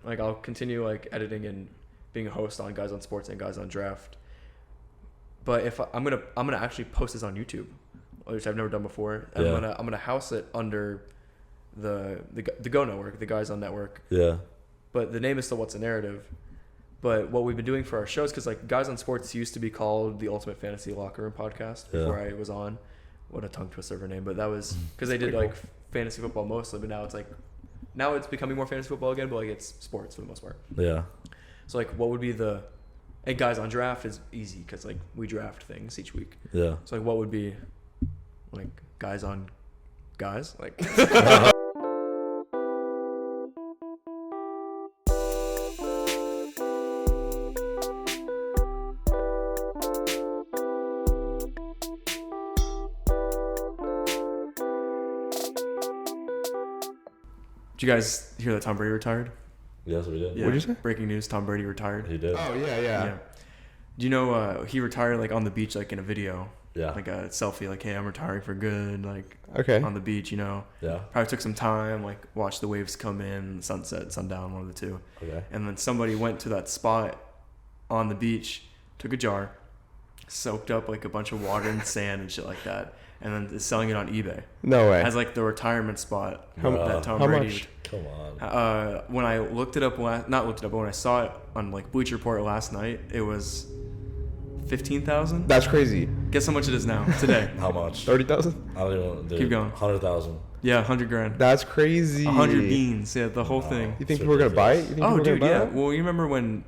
Like I'll continue like editing and being a host on Guys on Sports and Guys on Draft. But if I'm gonna actually post this on YouTube, which I've never done before. I'm gonna house it under the Go Network, the Guys on Network. Yeah. But the name is still What's a Narrative. But what we've been doing for our shows, because like Guys on Sports used to be called the Ultimate Fantasy Locker Room Podcast before I was on. What a tongue twister of a name, but that was because they did like fantasy football mostly. But now it's becoming more fantasy football again, but like it's sports for the most part. Yeah. So like, what would be and Guys on Draft is easy because like we draft things each week. Yeah. So like, what would be like Guys on Guys like? Did you guys hear that Tom Brady retired? Yes, we did. Yeah. What'd you say? Breaking news: Tom Brady retired. He did. Oh yeah. Do you know he retired like on the beach, like in a video? Yeah. Like a selfie, like, hey, I'm retiring for good, like on the beach, you know. Yeah. Probably took some time, like watched the waves come in, sunset, sundown, one of the two. Okay. And then somebody went to that spot on the beach, took a jar, soaked up like a bunch of water and sand and shit like that, and then is selling it on eBay. No way. As like the retirement spot that Tom how Brady. much? Come on. When I looked it up, but when I saw it on like Bleacher Report last night, it was 15,000. That's crazy. Guess how much it is now today? How much? 30,000. I don't even. Dude, Keep going. 100,000. Yeah, 100 grand. That's crazy. 100 beans. Yeah, the whole thing. You think people are gonna buy it? You think Oh, people are dude, gonna buy yeah. it? Well, you remember when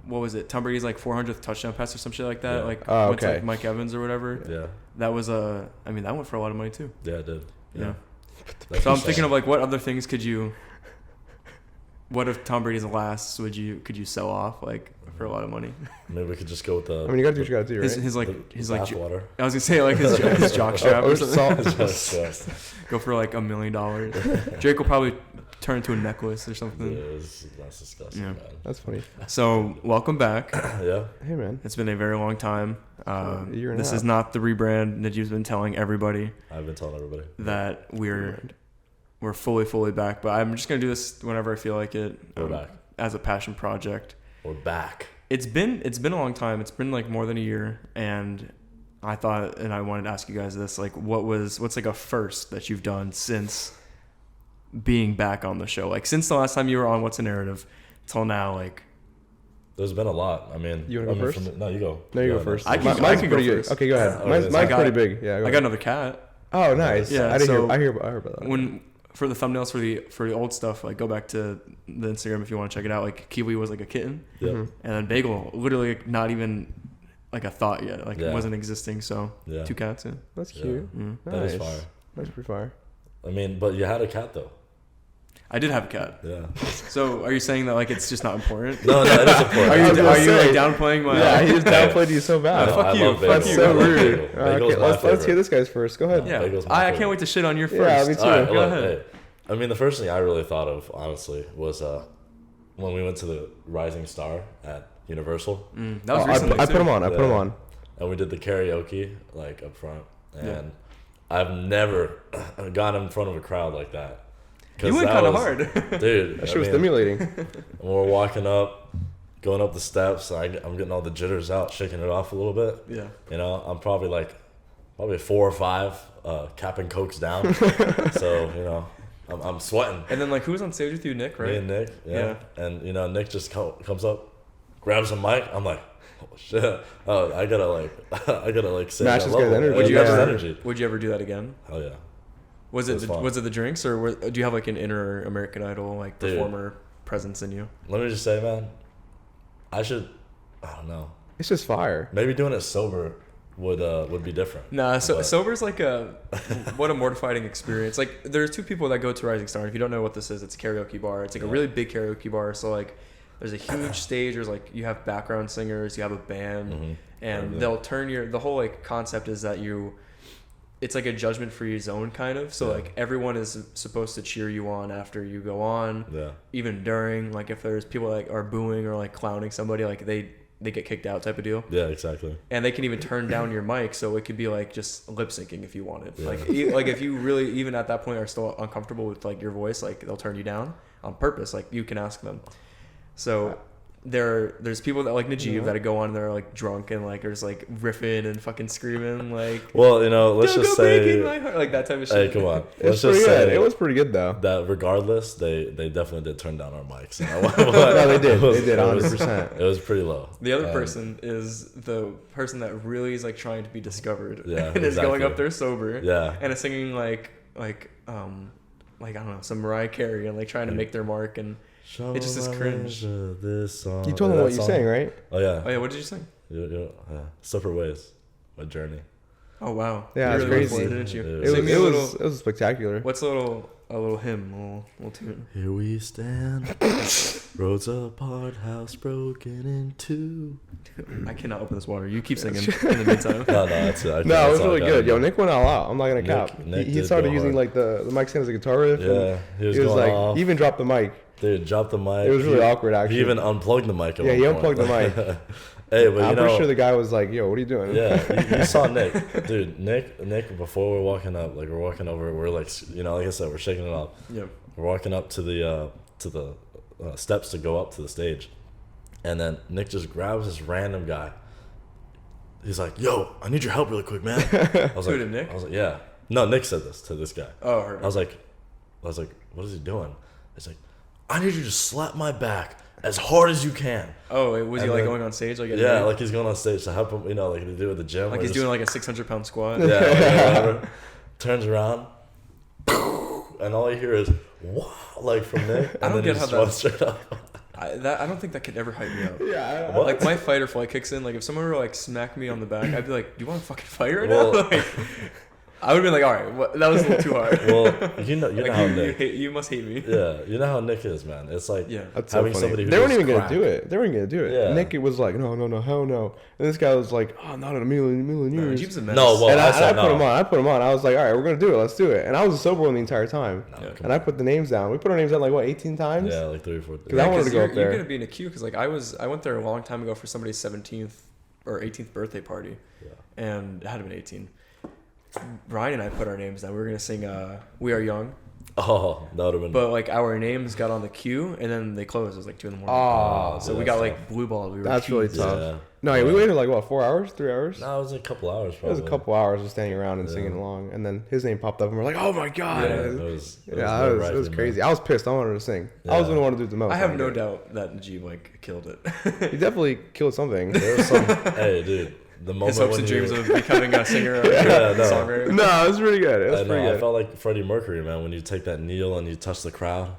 what was it? Tom Brady's like 400th touchdown pass or some shit like that. Yeah. Like went to Okay. like Mike Evans or whatever. Yeah. That was that went for a lot of money too. Yeah, it did. Yeah. That's So I'm insane. thinking of like what other things could you. What if Tom Brady's last? Could you sell off like for a lot of money? Maybe we could just go with the. I mean, you gotta do what you gotta do, right? His like water. I was gonna say like his jock strap or something. Go for like $1 million. Drake will probably turn into a necklace or something. That's disgusting, Yeah. man. That's funny. So welcome back. Yeah. Hey man. It's been a very long time. A year and a This half. is not the rebrand. Najeeb's been telling everybody I've been telling everybody that we're fully back. But I'm just gonna do this whenever I feel like it. We're back. As a passion project. We're back. It's been a long time. It's been like more than a year, and I thought, and I wanted to ask you guys this: like, what's like a first that you've done since being back on the show? Like since the last time you were on What's a Narrative till now, like. There's been a lot. I mean, You wanna go first? No, you go. No, you go first. I can Mine's go pretty first. good. Okay, go ahead. Okay, Mine's so pretty big. Yeah. I got another cat. Oh, nice. Yeah, I didn't so hear. I heard about that. When for the thumbnails for the old stuff, like go back to the Instagram if you want to check it out. Like Kiwi was like a kitten, Yep. Mhm. and then Bagel literally not even like a thought yet. Like Yeah. it wasn't existing. So Yeah. 2 cats. Yeah. That's cute. Mm. That is Nice. fire. That's pretty fire. I mean, but you had a cat though. I did have a cat. Yeah. So are you saying that like it's just not important? No, it is important. Are you like say- downplaying my? Yeah, he just downplayed you so bad. No, fuck I you, love fuck Bagel. That's you. so I love rude. Bagel. Okay, Bagel's my let's hear favorite. this guy's first. Go ahead. Yeah, Bagel's my I favorite. can't wait to shit on your first. Yeah, me too. All right, Go look, ahead. hey, I mean, the first thing I really thought of, honestly, was when we went to the Rising Star at Universal, That was Oh, recently. I put him too. on. I put him on. and we did the karaoke like up front, and Yeah. I've never gone in front of a crowd like that. 'Cause You went that kind of was- hard. dude. That shit was stimulating. When we're walking up, going up the steps, I'm getting all the jitters out, shaking it off a little bit. Yeah. You know, I'm probably 4 or 5 Cap and Cokes down. So, you know, I'm sweating. And then like who was on stage with you, Nick? Right. Me and Nick, yeah. And, you know, Nick just comes up, grabs a mic. I'm like, oh, shit. Oh, I gotta say Match that this level. guy's energy. Would you Match ever? his energy. Would you ever do that again? Hell yeah. Was It was fun. it the drinks or do you have like an inner American Idol like Dude. performer presence in you? Let me just say, man, I don't know. It's just fire. Maybe doing it sober would be different. Nah, so But- sober's like what a mortifying experience. Like there's 2 people that go to Rising Star. And if you don't know what this is, it's a karaoke bar. It's like a really big karaoke bar. So like there's a huge stage. There's like you have background singers, you have a band, and Everything. they'll turn the whole like concept is that it's like a judgment-free zone kind of. So Yeah. like everyone is supposed to cheer you on after you go on. Yeah. Even during, like if there's people like are booing or like clowning somebody, like they get kicked out type of deal. Yeah, exactly. And they can even turn down your mic, so it could be like just lip syncing if you wanted. Yeah. Like like if you really even at that point are still uncomfortable with like your voice, like they'll turn you down. on purpose. Like you can ask them. So there's people that like Najeeb that go on and they're like drunk and like there's like riffing and fucking screaming like. Well, let's just say like that type of hey, shit. come on. Let's just say it was pretty good though. That regardless, they definitely did turn down our mics. No, they did. They did 100%. It was pretty low. The other person is the person that really is like trying to be discovered. Yeah, and is going up there sober. Yeah. And is singing like I don't know, some Mariah Carey and like trying to make their mark and. It just is cringe. This song. You told them what you sang, right? Oh yeah. What did you sing? Separate Ways, My Journey. Oh wow. Yeah, you it's really crazy. went for it, didn't you? It was spectacular. What's a little hymn, little tune? Here we stand, roads apart, house broken in two. I cannot open this water. You keep singing in the meantime. No, that's it. No, it was really good. Yo, Nick went all out. I'm not gonna cap. Nick He started using like the mic stand as a guitar riff. Yeah, he was going like, off. he even dropped the mic. Dude, dropped the mic. It was really awkward, actually. He even unplugged the mic. Yeah, he unplugged the mic. Hey, but I'm pretty sure the guy was like, "Yo, what are you doing?" Yeah, you saw Nick, dude. Nick. Before we're walking up, like we're walking over, we're like, like I said, we're shaking it off. Yeah. We're walking up to the steps to go up to the stage, and then Nick just grabs this random guy. He's like, "Yo, I need your help really quick, man." I was like, Nick? I was like, "Yeah." No, Nick said this to this guy. Oh, I heard. I was like, "What is he doing?" He's like, "I need you to slap my back as hard as you can." Oh, was he And like then- going on stage? Like Yeah, like he's going on stage to help him, like to do at the gym. like or he's just- doing like a 600-pound squat. Yeah, whatever. Turns around, and all you hear is "Wow!" like from Nick, and I don't then get he how just that- runs straight up. I don't think that could ever hype me up. Yeah. What? Like my fight or flight kicks in. Like if someone were to, like smack me on the back, I'd be like, "Do you want to fucking fight right Well- now?" Like, I would have been like, "All right, that was a little too hard." Well, you know Like, how you Nick. you must hate me. Yeah, you know how Nick is, man. It's like Yeah. That's so having funny. somebody who They weren't does even crack. gonna do it. They weren't gonna do it. Yeah. Nick was like, no, hell no. And this guy was like, oh, not in a million No, years. Najeeb's a menace. No, well, and I I said put no. him on. I put him on. I was like, all right, we're gonna do it. Let's do it. And I was a sober one the entire time. No, Yeah. come And I put the names down. We put our names down like what, 18 times? Yeah, like 3 or 4. Because I wanted to go you're, up there. You're gonna be in a queue because like I went there a long time ago for somebody's 17th or 18th birthday party, and it had to been 18. Ryan and I put our names down. We were gonna sing "We Are Young," Oh, that would have been. but like our names got on the queue and then they closed. It was like 2 a.m. Oh, so dude, we that's got tough. like blue balled. We were That's really cheesed. tough. Yeah. No, yeah, we waited like what, 4 hours, 3 hours? No, it was a couple hours. It Probably. was a couple hours of standing around and singing along, and then his name popped up, and we're like, "Oh my god!" Yeah, Yeah, it was. It it was crazy. I was pissed. I wanted to sing. I was Yeah. gonna want to do it the most. I have on no it. doubt that Najeeb like killed it. He definitely killed something. There was some. Hey, dude, the moment His hopes when and you- dreams of becoming a singer or Yeah, no. songwriter. No, it was pretty good. It was I pretty know. I good. felt like Freddie Mercury, man, when you take that kneel and you touch the crowd.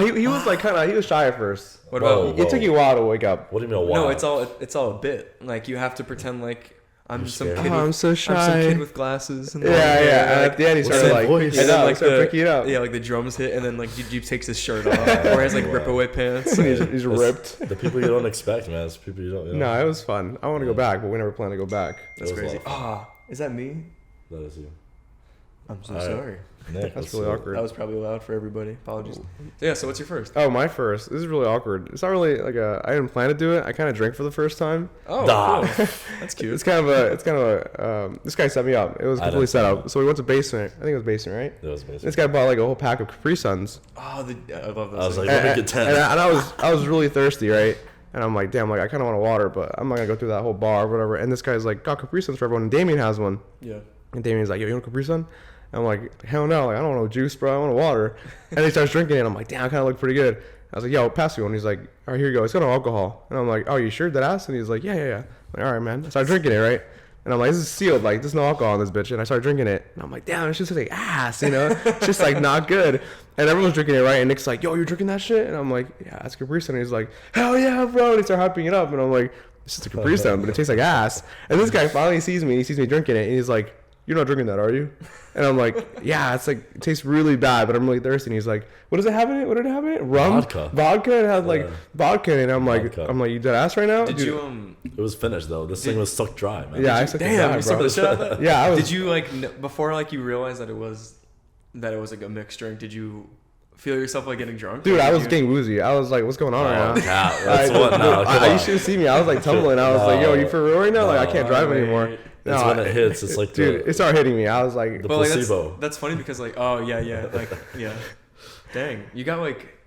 He was like he was shy at first. What Whoa. about? It took you a while to wake up. What do you mean? Wow. No, it's all a bit. Like you have to pretend like I'm You're some scared. kid. Oh, with, I'm so I'm some shy. kid with glasses. And Yeah, long hair, yeah. And like, at the end, he what's started that like, voice? and then like the picking it up. yeah, like the drums hit, and then like Najeeb takes his shirt off, or he has like rip away pants. he's It's ripped. The people you don't expect, man. It's people you don't. You know. No, it was fun. I want to go back, but we never plan to go back. That's It was a crazy. lot of fun. Is that me? That is you. I'm so All right. sorry. Nick, That's let's really see. awkward. That was probably loud for everybody. Apologies. Yeah. So what's your first? Oh, my first. This is really awkward. It's not really like I didn't plan to do it. I kind of drank for the first time. Oh, Nah. cool. That's cute. It's kind of a. This guy set me up. It was I completely didn't set set up. So we went to basement. I think it was basement, right? It was amazing. This guy bought like a whole pack of Capri Suns. Oh, I love those. I was things. like, let me get 10. And I was really thirsty, right? And I'm like, damn, like I kind of want a water, but I'm not gonna go through that whole bar or whatever. And this guy's like, got Capri Suns for everyone. And Damien has one. yeah. And Damien's like, yo, you want a Capri Sun? I'm like, hell no, like I don't want no juice, bro. I want a water. And he starts drinking it. I'm like, damn, I kind of look pretty good. I was like, yo, pass me one. He's like, all right, here you go. It's got no alcohol. And I'm like, oh, you sure? That ass? And he's like, yeah. I'm like, all right, man. I started drinking it, right? And I'm like, this is sealed. Like, there's no alcohol in this bitch. And I started drinking it. And I'm like, damn, it's just like ass, you know? It's just like not good. And everyone's drinking it, right? And Nick's like, yo, you're drinking that shit? And I'm like, yeah, that's Capri Sun. And he's like, hell yeah, bro. And he started hyping it up. And I'm like, it's just a Capri Sun, but it tastes like ass. And this guy finally sees me. He sees me drinking it. And he's like, you're not drinking that, are you? And I'm like, yeah, it's like, it tastes really bad, but I'm really thirsty. And he's like, what does it have in it? What did it have in it? Rum? Vodka? It had like vodka in it. And I'm like, you dead ass right now? Did Dude, you It was finished though. This thing was sucked dry, man. Yeah, I sucked it damn, dry, you sucked bro. the shit out of that? Yeah, I was. Did you like before like you realized that it was like a mixed drink? Did you feel yourself like getting drunk? Dude, Or I did was you- getting woozy. I was like, what's going on right now? Yeah, that's what. No, come You on. should have seen me. I was like tumbling. I was like, yo, you for real right now? Like, I can't drive anymore. That's when it hits. It's like dude, it started hitting me. I was like, the But like placebo. that's funny because like oh yeah like yeah, dang, you got like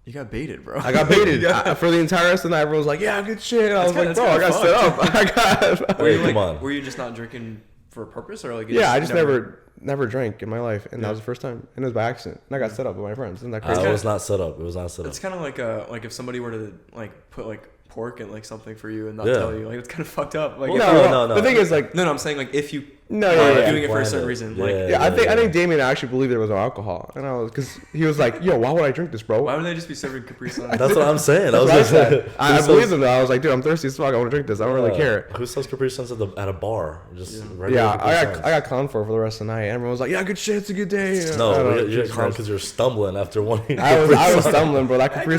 You got baited, bro. I got baited. For the entire rest of the night, everyone was like, yeah, good shit. I was like, bro, I got set up. I got. Come on. Were you just not drinking for a purpose, or like? Yeah, I just never drank in my life, and that was the first time, and it was by accident. And I got set up with my friends. Isn't that crazy? I was not set up. It was not set up. It's kind of like if somebody were to like put like pork in like something for you and not tell you, like it's kind of fucked up. Like no. The thing is like no, I'm saying like if you doing it for a certain reason. I think Damien actually believed there was no alcohol, and I was because he was like, yo, why would I drink this, bro? Why would they just be serving Capri Suns? That's what I'm saying. I believe him though. I was like, dude, I'm thirsty as fuck. I want to drink this. I don't really care. Who sells Capri Suns at a bar? Just I got conned for the rest of the night. And everyone was like, yeah, good shit. It's a good day. No, you got conned because you're stumbling after one. I was stumbling, bro. That Capri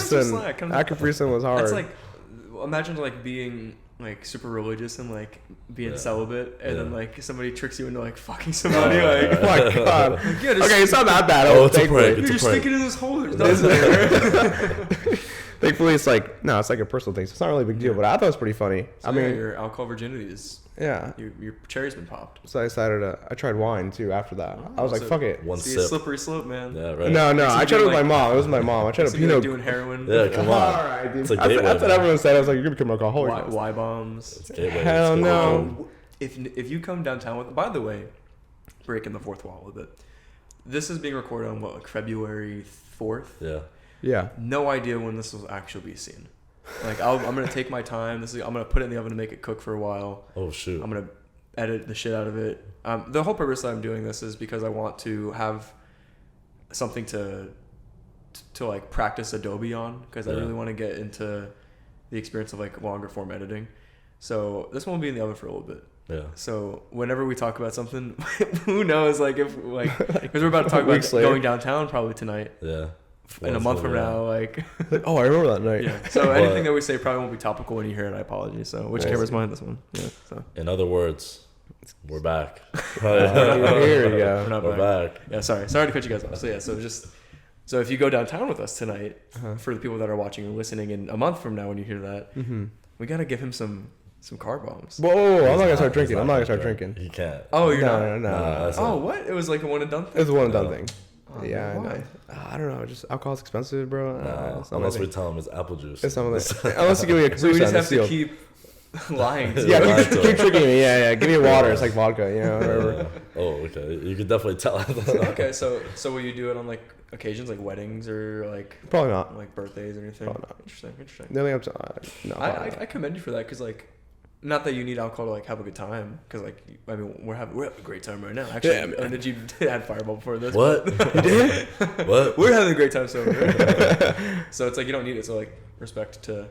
Sun was hard. It's like imagine like being like super religious and like being celibate, and then like somebody tricks you into like fucking somebody. Like, oh my god. Okay, it's not that bad. It's a prank. You're just thinking in this hole. Thankfully, it's like a personal thing. So it's not really a big deal. But I thought it was pretty funny. So, I mean, your alcohol virginity is your cherry's been popped. So I decided I tried wine too after that. I was like, fuck it. One sip. Slippery slope, man. Yeah, right. No. I tried it with my mom. It was my mom. I tried to Pinot. Doing heroin. Yeah, come on. All right, dude. It's a gateway. That's what everyone said. I was like, you're gonna become an alcoholic. Y bombs. Hell no. If you come downtown with, by the way, breaking the fourth wall a bit. This is being recorded on like February 4th. Yeah. No idea when this will actually be seen. Like I'm gonna take my time. I'm gonna put it in the oven to make it cook for a while. Oh shoot. I'm gonna edit the shit out of it. The whole purpose that I'm doing this is because I want to have something to like practice Adobe on, because I really want to get into the experience of like longer form editing. So this one will be in the oven for a little bit. Yeah. So whenever we talk about something, who knows? Like if because we're about to talk about going downtown probably tonight. Yeah. In a month from now, like oh, I remember that night. Yeah. So anything that we say probably won't be topical when you hear it. I apologize. So which camera's mine? This one. Yeah. So in other words, we're back. We're back. Yeah. Sorry to cut you guys off. So yeah. So if you go downtown with us tonight, for the people that are watching or listening, in a month from now when you hear that, we gotta give him some car bombs. Whoa, I'm not gonna start drinking. I'm not gonna start drinking. He can't. Oh, you're not? No. Oh, what? It was like a one and done thing? It was a one and done thing. Oh, yeah, why? I don't know. Just alcohol's expensive, bro. Unless we tell him it's apple juice. It's unless you give me a Capri So we just Sun, have to keep lying. Yeah, keep tricking me. Yeah. Give me water. It's like vodka, you know, whatever. Oh, okay. You could definitely tell. Okay, so will you do it on like occasions like weddings or like probably not like birthdays or anything? Probably not. Interesting. The only thing no. I commend you for that, because like, not that you need alcohol to like have a good time, because like I mean we're having a great time right now. Actually, Najeeb had Fireball before this. What? You did? What? We're having a great time sober. So it's like you don't need it. So like respect to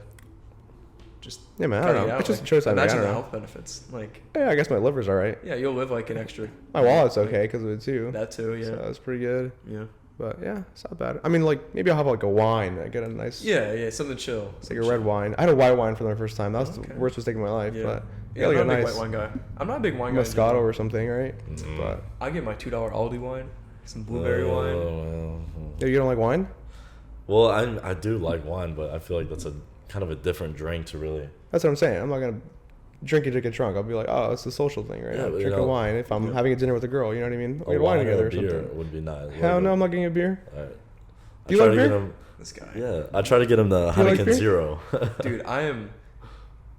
just I don't know. It's just a choice. Imagine the health benefits. Like I guess my liver's all right. Yeah, you'll live like an extra. My wallet's okay because of it too. That too, yeah. So that's pretty good. Yeah. But yeah, it's not bad. I mean, like maybe I'll have like a wine. I get a nice. Yeah, something chill. It's like a red wine. I had a white wine for the first time. That was the worst mistake of my life. Yeah. But I'm not a big white wine guy. I'm not a big wine guy. Moscato or something, right? But I get my $2 Aldi wine, some blueberry wine. Well. Yeah, you don't like wine? Well, I do like wine, but I feel like that's a kind of a different drink to really. That's what I'm saying. I'm not gonna drink it to get drunk. I'll be like, oh, it's a social thing, right? Yeah, Drink a wine if I'm having a dinner with a girl. You know what I mean? A get wine together or beer something. would be nice. Hell no, I'm not getting a beer. All right. Do you like beer? This guy. Yeah, I try to get him the Heineken Zero. Dude,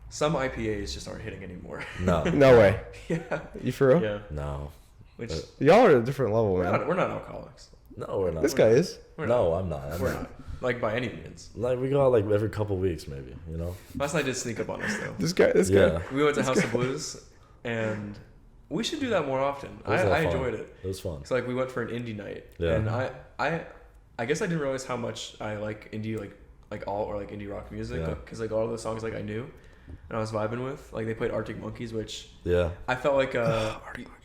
some IPAs just aren't hitting anymore. No. No way. Yeah. You for real? Yeah. No. Which y'all are at a different level, man. we're not alcoholics. No, we're not. This guy is. I'm not. We're not. Like by any means. Like we go out like every couple weeks, maybe. You know. Last night did sneak up on us though. This guy. We went to House of Blues, and we should do that more often. I enjoyed it. It was fun. So like we went for an indie night, and I guess I didn't realize how much I like indie like alt or like indie rock music, because like all of the songs like I knew and I was vibing with. Like they played Arctic Monkeys, which I felt like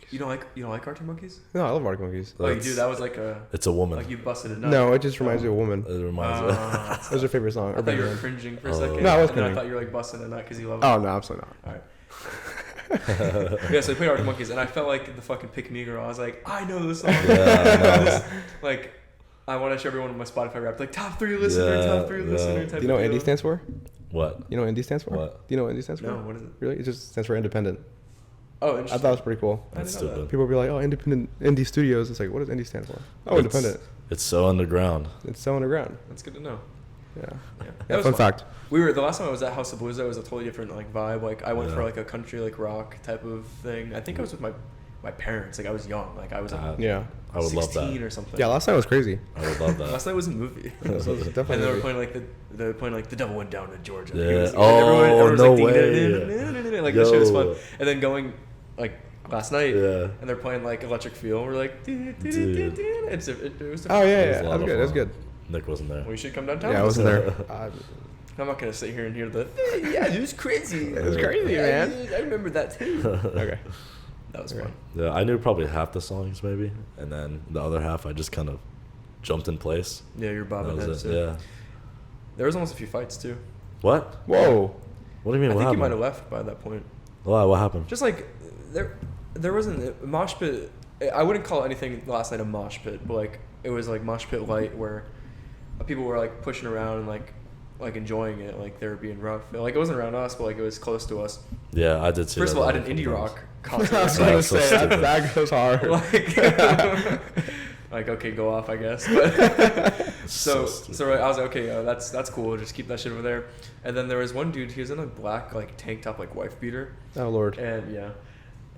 you don't like Arctic Monkeys? No, I love Arctic Monkeys. Oh, you do? That was like it's a woman. Like you busted a nut. No, it just reminds me of a woman. It reminds me. That was your favorite song. I thought you were cringing for a second. No, I was and kidding. I thought you were like busting a nut because you love it. Oh no, absolutely not. All right. Yeah, so they played Arctic Monkeys, and I felt like the fucking pick me girl. I was like, I know this song. Like, I want to show everyone on my Spotify rap, like top 3 listener, top 3 listener. Type do you know what indie stands for? What? You know what indie stands for? What? Do you know what indie stands for? No, what is it? Really? It just stands for independent. Oh, interesting. I thought it was pretty cool. That's stupid. People be like, oh, indie studios. It's like, what does indie stand for? Oh, independent. It's so underground. It's so underground. That's good to know. Yeah. That was Fun fun. fact. The last time I was at House of Blues, it was a totally different like vibe. Like I went Yeah. for like a country like rock type of thing. I think I was with my parents. Like I was young. Like I was like Yeah. I would love 16 that. or something. Yeah, last night was crazy. I would love that. Last night was a movie. So it was definitely And a they were movie. playing like the devil went down to Georgia. Yeah. It was- Oh, everyone was no like, way. like that shit was Yo. fun. And then going like last night, Yeah. and they're playing like Electric Feel. We're like, Dude. it was Oh different. yeah, It was yeah. a That lot was of good. That was fun. good. Nick wasn't there. We should come downtown. Yeah, I wasn't there. I'm not gonna sit here and hear the yeah, it was crazy. It was crazy, man. I remember that too. Okay. That was Okay. fun. Yeah, I knew probably half the songs maybe, and then the other half I just kind of jumped in place. Yeah, you're That bobbing was heads it. too. Yeah. There was almost a few fights too. What? Whoa. What do you mean? I What think you might happened? have left by that point. Why? What happened? Just like there wasn't a mosh pit. I wouldn't call anything last night a mosh pit, but like it was like mosh pit light where people were like pushing around and like enjoying it, like they were being rough. Like it wasn't around us, but like it was close to us. Yeah, I did see. First of that all, at an a couple indie times. rock I was concert, gonna That's so say that, stupid. that goes hard. like okay, go off, I guess. But so stupid. I was like, okay, that's cool. Just keep that shit over there. And then there was one dude. He was in a black like tank top, like wife beater. Oh Lord. And yeah,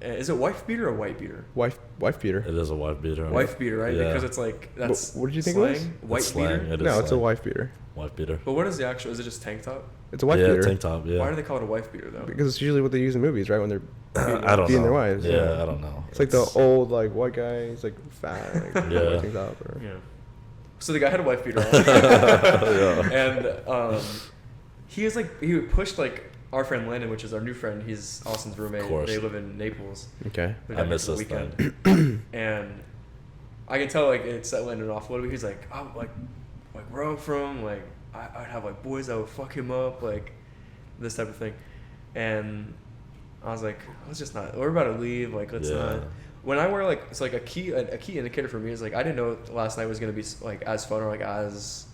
is it wife beater or white beater? Wife beater. It is a wife beater. Wife beater, right? Yeah. Because it's like that's. What did you think slang? it was? White It's slang. beater. It is No, it's a slang. wife beater. Wife beater. But what is the actual? Is it just tank top? It's a wife yeah, beater. tank top. Yeah. Why do they call it a wife beater though? Because it's usually what they use in movies, right? When they're I don't beating know. their wives. Yeah, I don't know. It's like the old like white guy. He's like fat. Like, Yeah. tank top or- Yeah. So the guy had a wife beater on, and he pushed like our friend Landon, which is our new friend. He's Austin's roommate. course. They live in Naples. Okay. They're I down here miss for the this weekend. And I can tell like it set Landon off a little bit. He's like, oh, like where I'm from, like I'd have like boys that would fuck him up, like this type of thing. And I was like, let's just not. We're about to leave. Like let's Yeah. not. When I wear like, it's like a key indicator for me is like I didn't know last night was gonna be like as fun or like as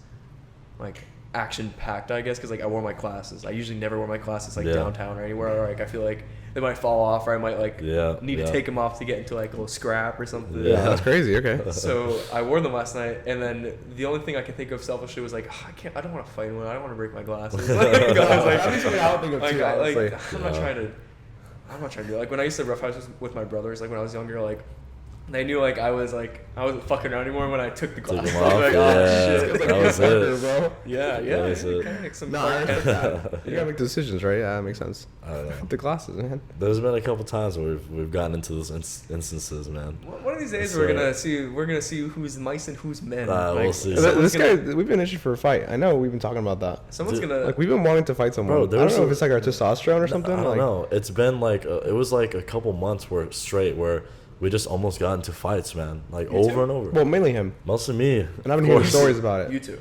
like action packed, I guess, because like I wore my glasses. I usually never wear my glasses like Yeah. downtown or anywhere. Or, like I feel like they might fall off, or I might like need to take them off to get into like a little scrap or something. Yeah, that's crazy. Okay. So I wore them last night, and then the only thing I can think of selfishly was like, oh, I don't want to fight anyone. I don't want to break my glasses. Like, I was like, That'd be something I would think of like, too, honestly. I'm not trying to do it. Like when I used to rough houses with my brothers, like when I was younger, like they knew like I wasn't fucking around anymore when I took the Took glasses. them off. Like, Yeah, oh shit. that was it. Bro. Yeah, That was it. kind of like some No, Clark I Kent. understand. You gotta make decisions, right? Yeah, that makes sense. I don't know. The glasses, man. There's been a couple times where we've gotten into those instances, man. One of these days So- we're gonna see who's mice and who's men. We'll see. someone's This guy, gonna- we've been issued for a fight. I know we've been talking about that. someone's Dude, gonna Like we've been wanting to fight someone. Bro, I there don't was know a- if it's like our testosterone or something. I don't like, know. It's been like it was like a couple months where straight where we just almost got into fights, man. Like You over too? and over. Well, mainly him. Mostly me. And I've been of hearing course. stories about it. you two.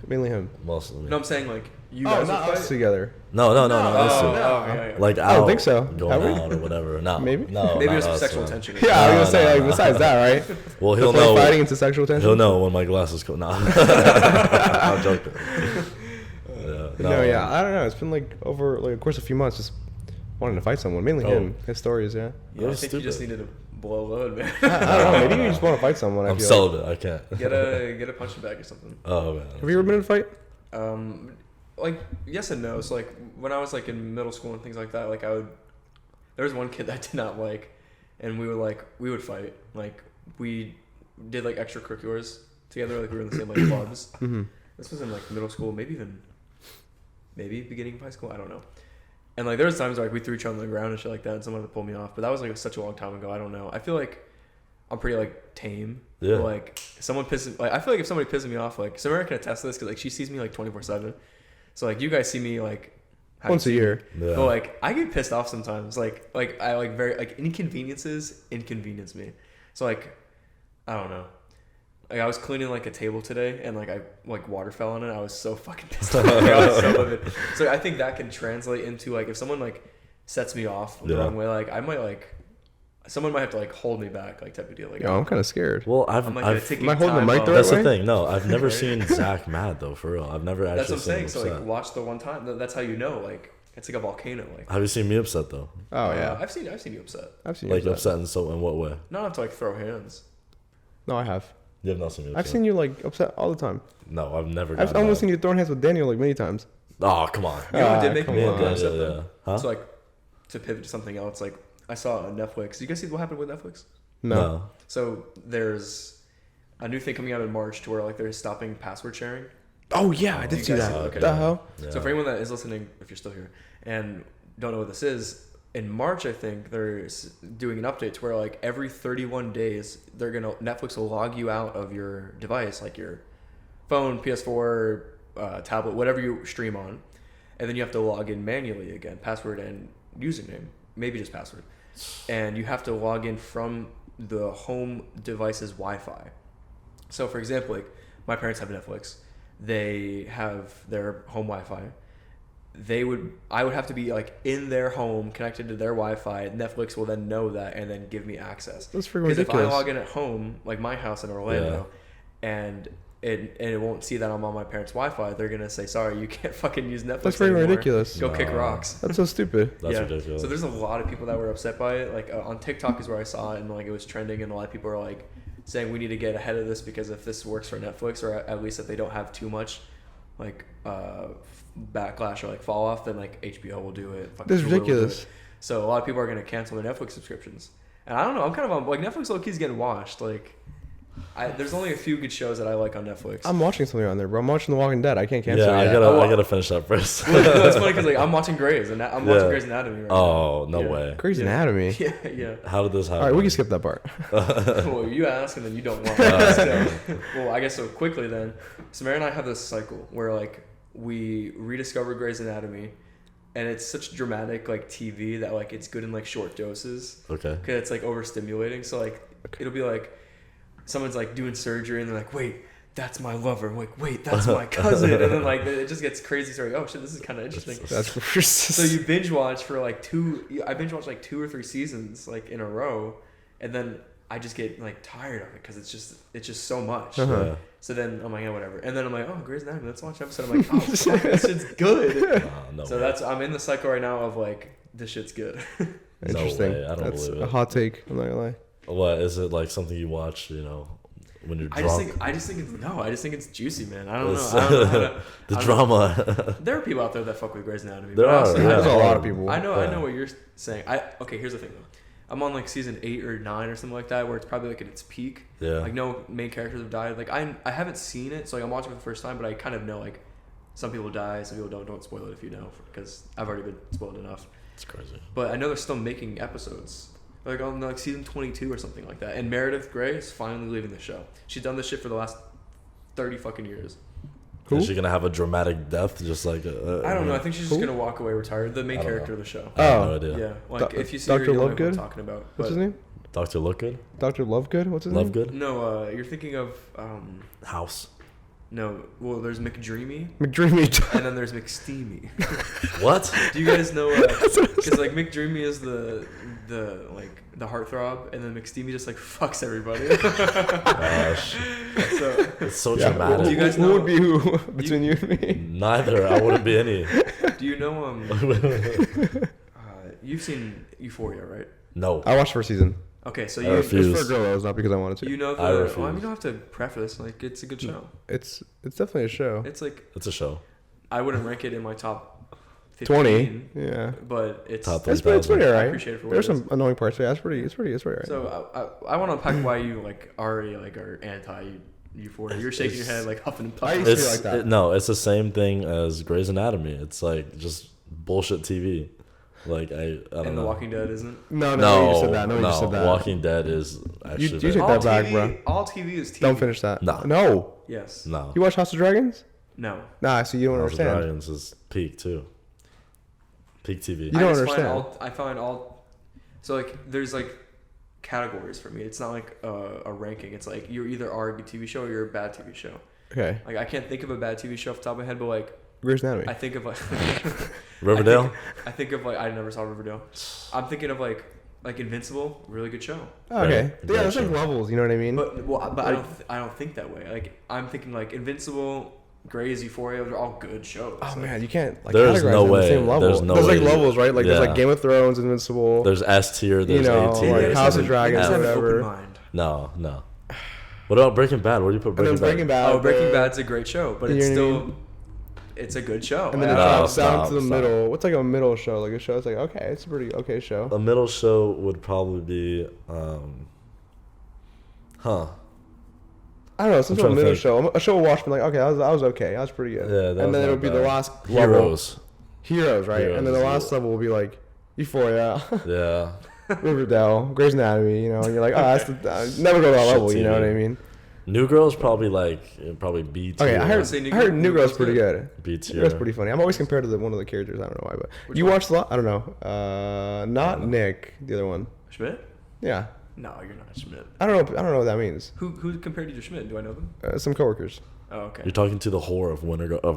Mainly him. Mostly me. No, I'm saying like you Oh, guys not would us fight. together. No, Oh, us two. yeah. Like I out. don't think so. Going Have we? out or whatever. No. Maybe? No. Maybe not it was for us, sexual man. tension. Yeah, I was gonna No, say no, like no. besides that, right? Well, he'll Before know. fighting into sexual tension. He'll know when my glasses come. Nah. I'm joking. Yeah. No, yeah, I don't know. It's been like over like of course a few months just wanting to fight someone. Mainly Oh. him. His stories, yeah. Yeah, I That's think you just stupid. needed to blow a load, man. I don't know. Maybe you just want to fight someone. I I'm feel celibate. I can't. get a punching bag or something. Oh man. Have you ever been in a fight? Like yes and no. So like when I was like in middle school and things like that, like there was one kid that I did not like, and we would fight. Like we did like extracurriculars together. Like we were in the same like clubs. Mm-hmm. This was in like middle school, maybe beginning of high school. I don't know. And like there was times where like we threw each other on the ground and shit like that, and someone would pull me off. But that was like such a long time ago. I don't know. I feel like I'm pretty like tame. Yeah. But, like someone pisses. Like I feel like if somebody pisses me off, like Samara can attest to this because like she sees me like 24/7. So like you guys see me like Once a year. Yeah. But like I get pissed off sometimes. Like I like very like inconveniences inconvenience me. So like I don't know. Like I was cleaning like a table today and like I like water fell on it. I was so fucking pissed off. Like, I was so livid. So I think that can translate into like if someone like sets me off the Yeah. wrong way, like I might like someone might have to like hold me back, like type of deal. Like Yo, I'm kind of scared. Well, I'm like I've taking Am I holding the time mic off. the that's right the way? thing. No, I've never seen Zach mad though. For real, I've never actually. That's what I'm seen saying. him So like upset. watch the one time. That's how you know. Like it's like a volcano. Like Have you seen me upset though? Oh yeah, I've seen you upset. I've seen Like you upset in what way? Not have to like throw hands. No, I have. You have not seen me upset. I've seen you like upset all the time. No, I've never. I've almost seen you throwing hands with Daniel like many times. Oh, come on. You know what did make come me on. upset Yeah. though? Huh? So like, to pivot to something else, like I saw on Netflix. Did you guys see what happened with Netflix? No. So there's a new thing coming out in March to where like they're stopping password sharing. Oh yeah, I did see guys that. see it? What Okay. the hell? Yeah. So for anyone that is listening, if you're still here and don't know what this is, in March I think they're doing an update to where like every 31 days Netflix will log you out of your device, like your phone, PS4, tablet, whatever you stream on, and then you have to log in manually again, password and username, maybe just password, and you have to log in from the home device's Wi-Fi. So for example, like my parents have Netflix, they have their home Wi-Fi. I would have to be like in their home connected to their Wi-Fi. Netflix will then know that and then give me access. That's freaking Because if I ridiculous. log in at home, like my house in Orlando, and it won't see that I'm on my parents' Wi-Fi, they're gonna say, sorry, you can't fucking use Netflix That's freaking anymore. ridiculous. Go kick Nah. rocks. That's so stupid. That's ridiculous. So there's a lot of people that were upset by it. Like on TikTok is where I saw it, and like it was trending, and a lot of people are like saying we need to get ahead of this because if this works for Netflix, or at least if they don't have too much like backlash or like fall off, then like HBO will do it. This is Hulu will do ridiculous. it. So a lot of people are gonna cancel their Netflix subscriptions, and I don't know. I'm kind of on like Netflix low key's getting washed. Like there's only a few good shows that I like on Netflix. I'm watching something on there, bro. I'm watching The Walking Dead. I can't cancel Yeah, it. I gotta finish that first. That's funny because like I'm watching Grey's and I'm watching Yeah. Grey's Anatomy right Oh, no Yeah. way. Grey's Yeah. Anatomy. now. Yeah. How did this happen? All right, we can skip that part. Well, you ask and then you don't want to ask. Well, I guess so quickly then. Samara and I have this cycle where like we rediscover Grey's Anatomy, and it's such dramatic like TV that like it's good in like short doses Okay. because it's like overstimulating. So like it'll be like someone's like doing surgery and they're like, wait, that's my lover. I'm like, wait, that's my cousin. And then like it just gets crazy. So like, oh shit, this is kind of interesting. That's So you binge watch for like I binge watch like 2 or 3 seasons like in a row, and then I just get like tired of it because it's just so much. Uh-huh. Yeah. So then I'm like, yeah, whatever. And then I'm like, oh, Grey's Anatomy, let's watch an episode. I'm like, oh, fuck, this shit's good. No So way. I'm in the cycle right now of like, this shit's good. interesting. way. I don't That's believe a it. hot take. I'm not gonna lie. What is it like? Something you watch? When you're drunk. I just think it's juicy, man. I don't It's- know. I don't know how to, the I don't drama. There are people out there that fuck with Grey's Anatomy. There but I are, also- yeah. There's a lot of people. I know Yeah. what you're saying. Okay, here's the thing though. I'm on like season 8 or 9 or something like that, where it's probably like at its peak. Yeah. Like no main characters have died. Like I haven't seen it, so like I'm watching it for the first time, but I kind of know like some people die, some people don't. Don't spoil it if you know, because I've already been spoiled enough. It's crazy. But I know they're still making episodes, like on like season 22 or something like that. And Meredith Grey is finally leaving the show. She's done this shit for the last 30 fucking years. Who? Is she gonna have a dramatic death? Just like I don't know. I think she's just Who? gonna walk away retired. The main I don't character know. of the show. I have Oh. no idea. Yeah, like if you see Dr. her, you'll know who I'm Lovegood? talking about. What's But his name? Dr. Lookgood? Dr. Lovegood? What's his name? Lovegood? No, you're thinking of House. no. Well, there's McDreamy, McDreamy. and then there's McSteamy. What? Do you guys know? Because like McDreamy is the heartthrob, and then McSteamy just like fucks everybody. Gosh. So It's so Yeah, dramatic. Do you guys who know- would be who between you and me? Neither. I wouldn't be any. do you know you've seen Euphoria, right? No. I watched first season. Okay, so I you refuse. It's for girls, not because I wanted to. you know the. I Well, I refuse. mean, you don't have to preface. Like it's a good show. It's definitely a show. It's like It's a show. I wouldn't rank it in my top 15, 20. Yeah. but it's. Top It's pretty 3,000. alright. I appreciate it for what There's it is. some annoying parts. Yeah, it's pretty alright. So I want to unpack why you like already like are anti Euphoria. You're shaking your head like huffing and I puffing. used to be It's like that. no, it's the same thing as Grey's Anatomy. It's like just bullshit TV. Like I don't And know. The Walking Dead isn't. No, no, you just said that. No, you just said that. Walking Dead is actually you very- take that back, bro. All TV is TV. Don't finish that. No. No. Yes. no. You watch House of Dragons? No. Nah, so you don't House of understand. Dragons is peak too. Peak TV. You don't I just understand. I find all. So like there's like categories for me. It's not like a ranking. It's like you either are a good TV show or you're a bad TV show. Okay. Like I can't think of a bad TV show off the top of my head, but like Grey's Anatomy. I think of like Riverdale. I think of like I never saw Riverdale. I'm thinking of like Invincible, really good show. Oh, okay. Right. Yeah, there's like Gotcha. levels. You know what I mean? But I don't think that way. Like I'm thinking like Invincible, Grey's, Euphoria, they're all good shows. oh Like, man, you can't like There's categorize no them on way. the same level. There's no like way. levels, right? Like there's Yeah. like Game of Thrones, Invincible. There's S tier. There's You know, A tier. like there's House of even Dragons, you F. have an whatever. open mind. No, no. What about Breaking Bad? Where do you put Breaking Bad? Breaking Bad. Oh, Breaking Bad's a great show, but it's still, it's a good show. And then it drops down to the middle. What's like a middle show? Like a show that's like, okay, it's a pretty okay show. A middle show would probably be, I don't know, some sort of middle show. A show will watch me like, okay, that was okay. That was pretty good. Yeah, and then it'll be the last Heroes. level. Heroes, right? And then the last level will be like Euphoria. Yeah. Riverdale, Grey's Anatomy, you know, and you're like, oh, that's the, never go to that level, you know what I mean? New Girl's probably probably B tier. Okay, I heard New Girl's pretty good. B tier. New Girl's pretty funny. I'm always compared to one of the characters. I don't know why, but you watched a lot. I don't know. Not Nick, the other one. Schmidt? Yeah. No, you're not Schmidt. I don't know what that means. Who compared you to Schmidt? Do I know them? Some coworkers. Oh, okay. You're talking to the whore of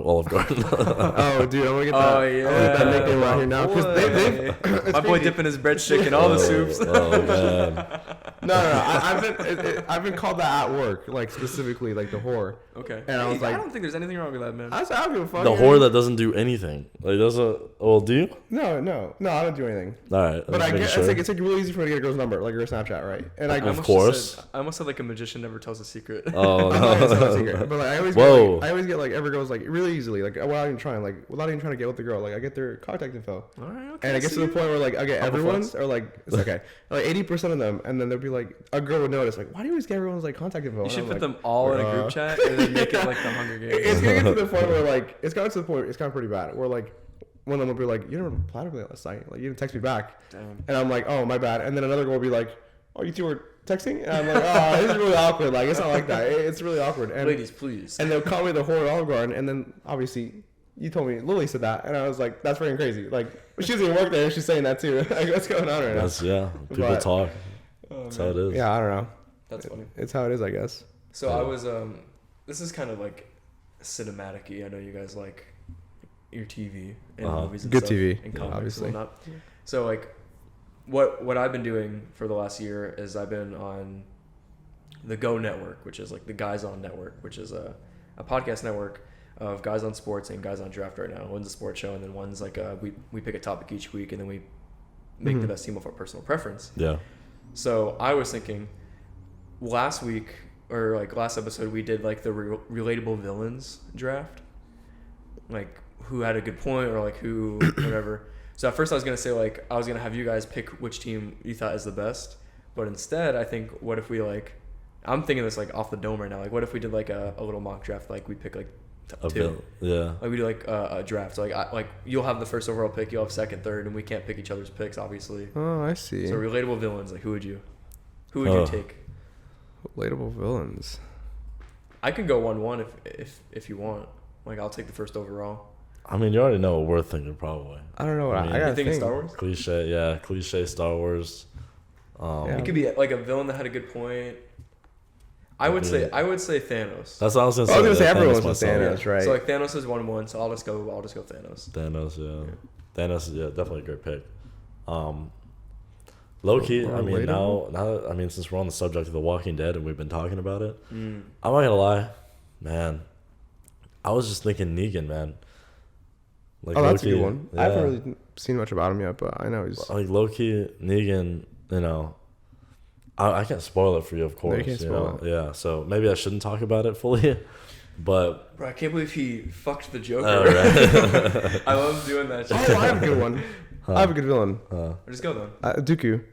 Olive Garden. Oh, dude, I'm gonna get that. Oh, yeah. I'm gonna get that nickname out here now because my boy dipping his breadstick in all the soups. Oh man. No. I've been called that at work, like specifically, like the whore. Okay. And I was like, I don't think there's anything wrong with that, man. I don't give a fuck. The whore that doesn't do anything. Like doesn't. Well, do you? No, I don't do anything. All right. But I get it's like really easy for me to get a girl's number, like her Snapchat, right? And of course. I almost said like a magician never tells a secret. Oh no. But like I always get like every girl's like really easily, like without even trying to get with the girl, like I get their contact info. All right. Okay. And it gets to the point where like I get everyone's or like it's okay, like 80% of them, and then they'll be like a girl would notice like, why do you always get everyone's like contact info? You should put like, them all in a group chat and then make it like the Hunger Games. It's gonna get to the point where like it's gotten to the point it's kind of pretty bad. Where like one of them will be like, you didn't reply to me last night, like you didn't text me back. Damn. And I'm like, oh my bad. And then another girl will be like, oh, you two were texting? And I'm like, oh, this is really awkward. Like it's not like that. It's really awkward. And ladies, please. And they'll call me the whore at Olive Garden, and then obviously you told me Lily said that, and I was like, that's freaking crazy. Like she doesn't even work there, and she's saying that too. Like what's going on right now? People talk. That's how it is. Yeah, I don't know. That's funny. It's how it is, I guess. So I was this is kind of like cinematic-y. I know you guys like your TV and movies and good stuff, TV and comics obviously. and whatnot. So like what I've been doing for the last year is I've been on the Go Network, which is like the Guys On Network, which is a podcast network of guys on sports and guys on draft right now. One's a sports show, and then one's like we pick a topic each week, and then we make the best team of our personal preference. Yeah. So I was thinking last week or like last episode we did like the Relatable Villains draft, like who had a good point or like who whatever. So at first I was gonna say like I was gonna have you guys pick which team you thought is the best, but instead I think what if we like I'm thinking this like off the dome right now. Like what if we did like a little mock draft, like we pick like two. Yeah. Like we do like a draft. So like you'll have the first overall pick, you'll have second, third, and we can't pick each other's picks obviously. Oh, I see. So Relatable Villains, like who would you take? Relatable Villains. I can go 1-1 if you want. Like I'll take the first overall. I mean, you already know what we're thinking, probably. I don't know what I gotta think. Thinking Star Wars. Cliche Star Wars. It could be like a villain that had a good point. I would say Thanos. That's what I was gonna say. I was gonna say everyone was Thanos, right? So like Thanos is 1-1. So I'll just go Thanos. Thanos, yeah. Thanos, yeah, definitely a great pick. Low key, I mean now since we're on the subject of The Walking Dead and we've been talking about it, I'm not gonna lie, man. I was just thinking Negan, man. Like, that's a good one. Yeah. I haven't really seen much about him yet, but I know he's like low key Negan. You know, I can't spoil it for you, of course. No, you can't spoil it. Yeah, so maybe I shouldn't talk about it fully, but bro, I can't believe he fucked the Joker. Oh, right. I love doing that shit. Oh, I have a good one. I have a good villain. Just go then. Dooku.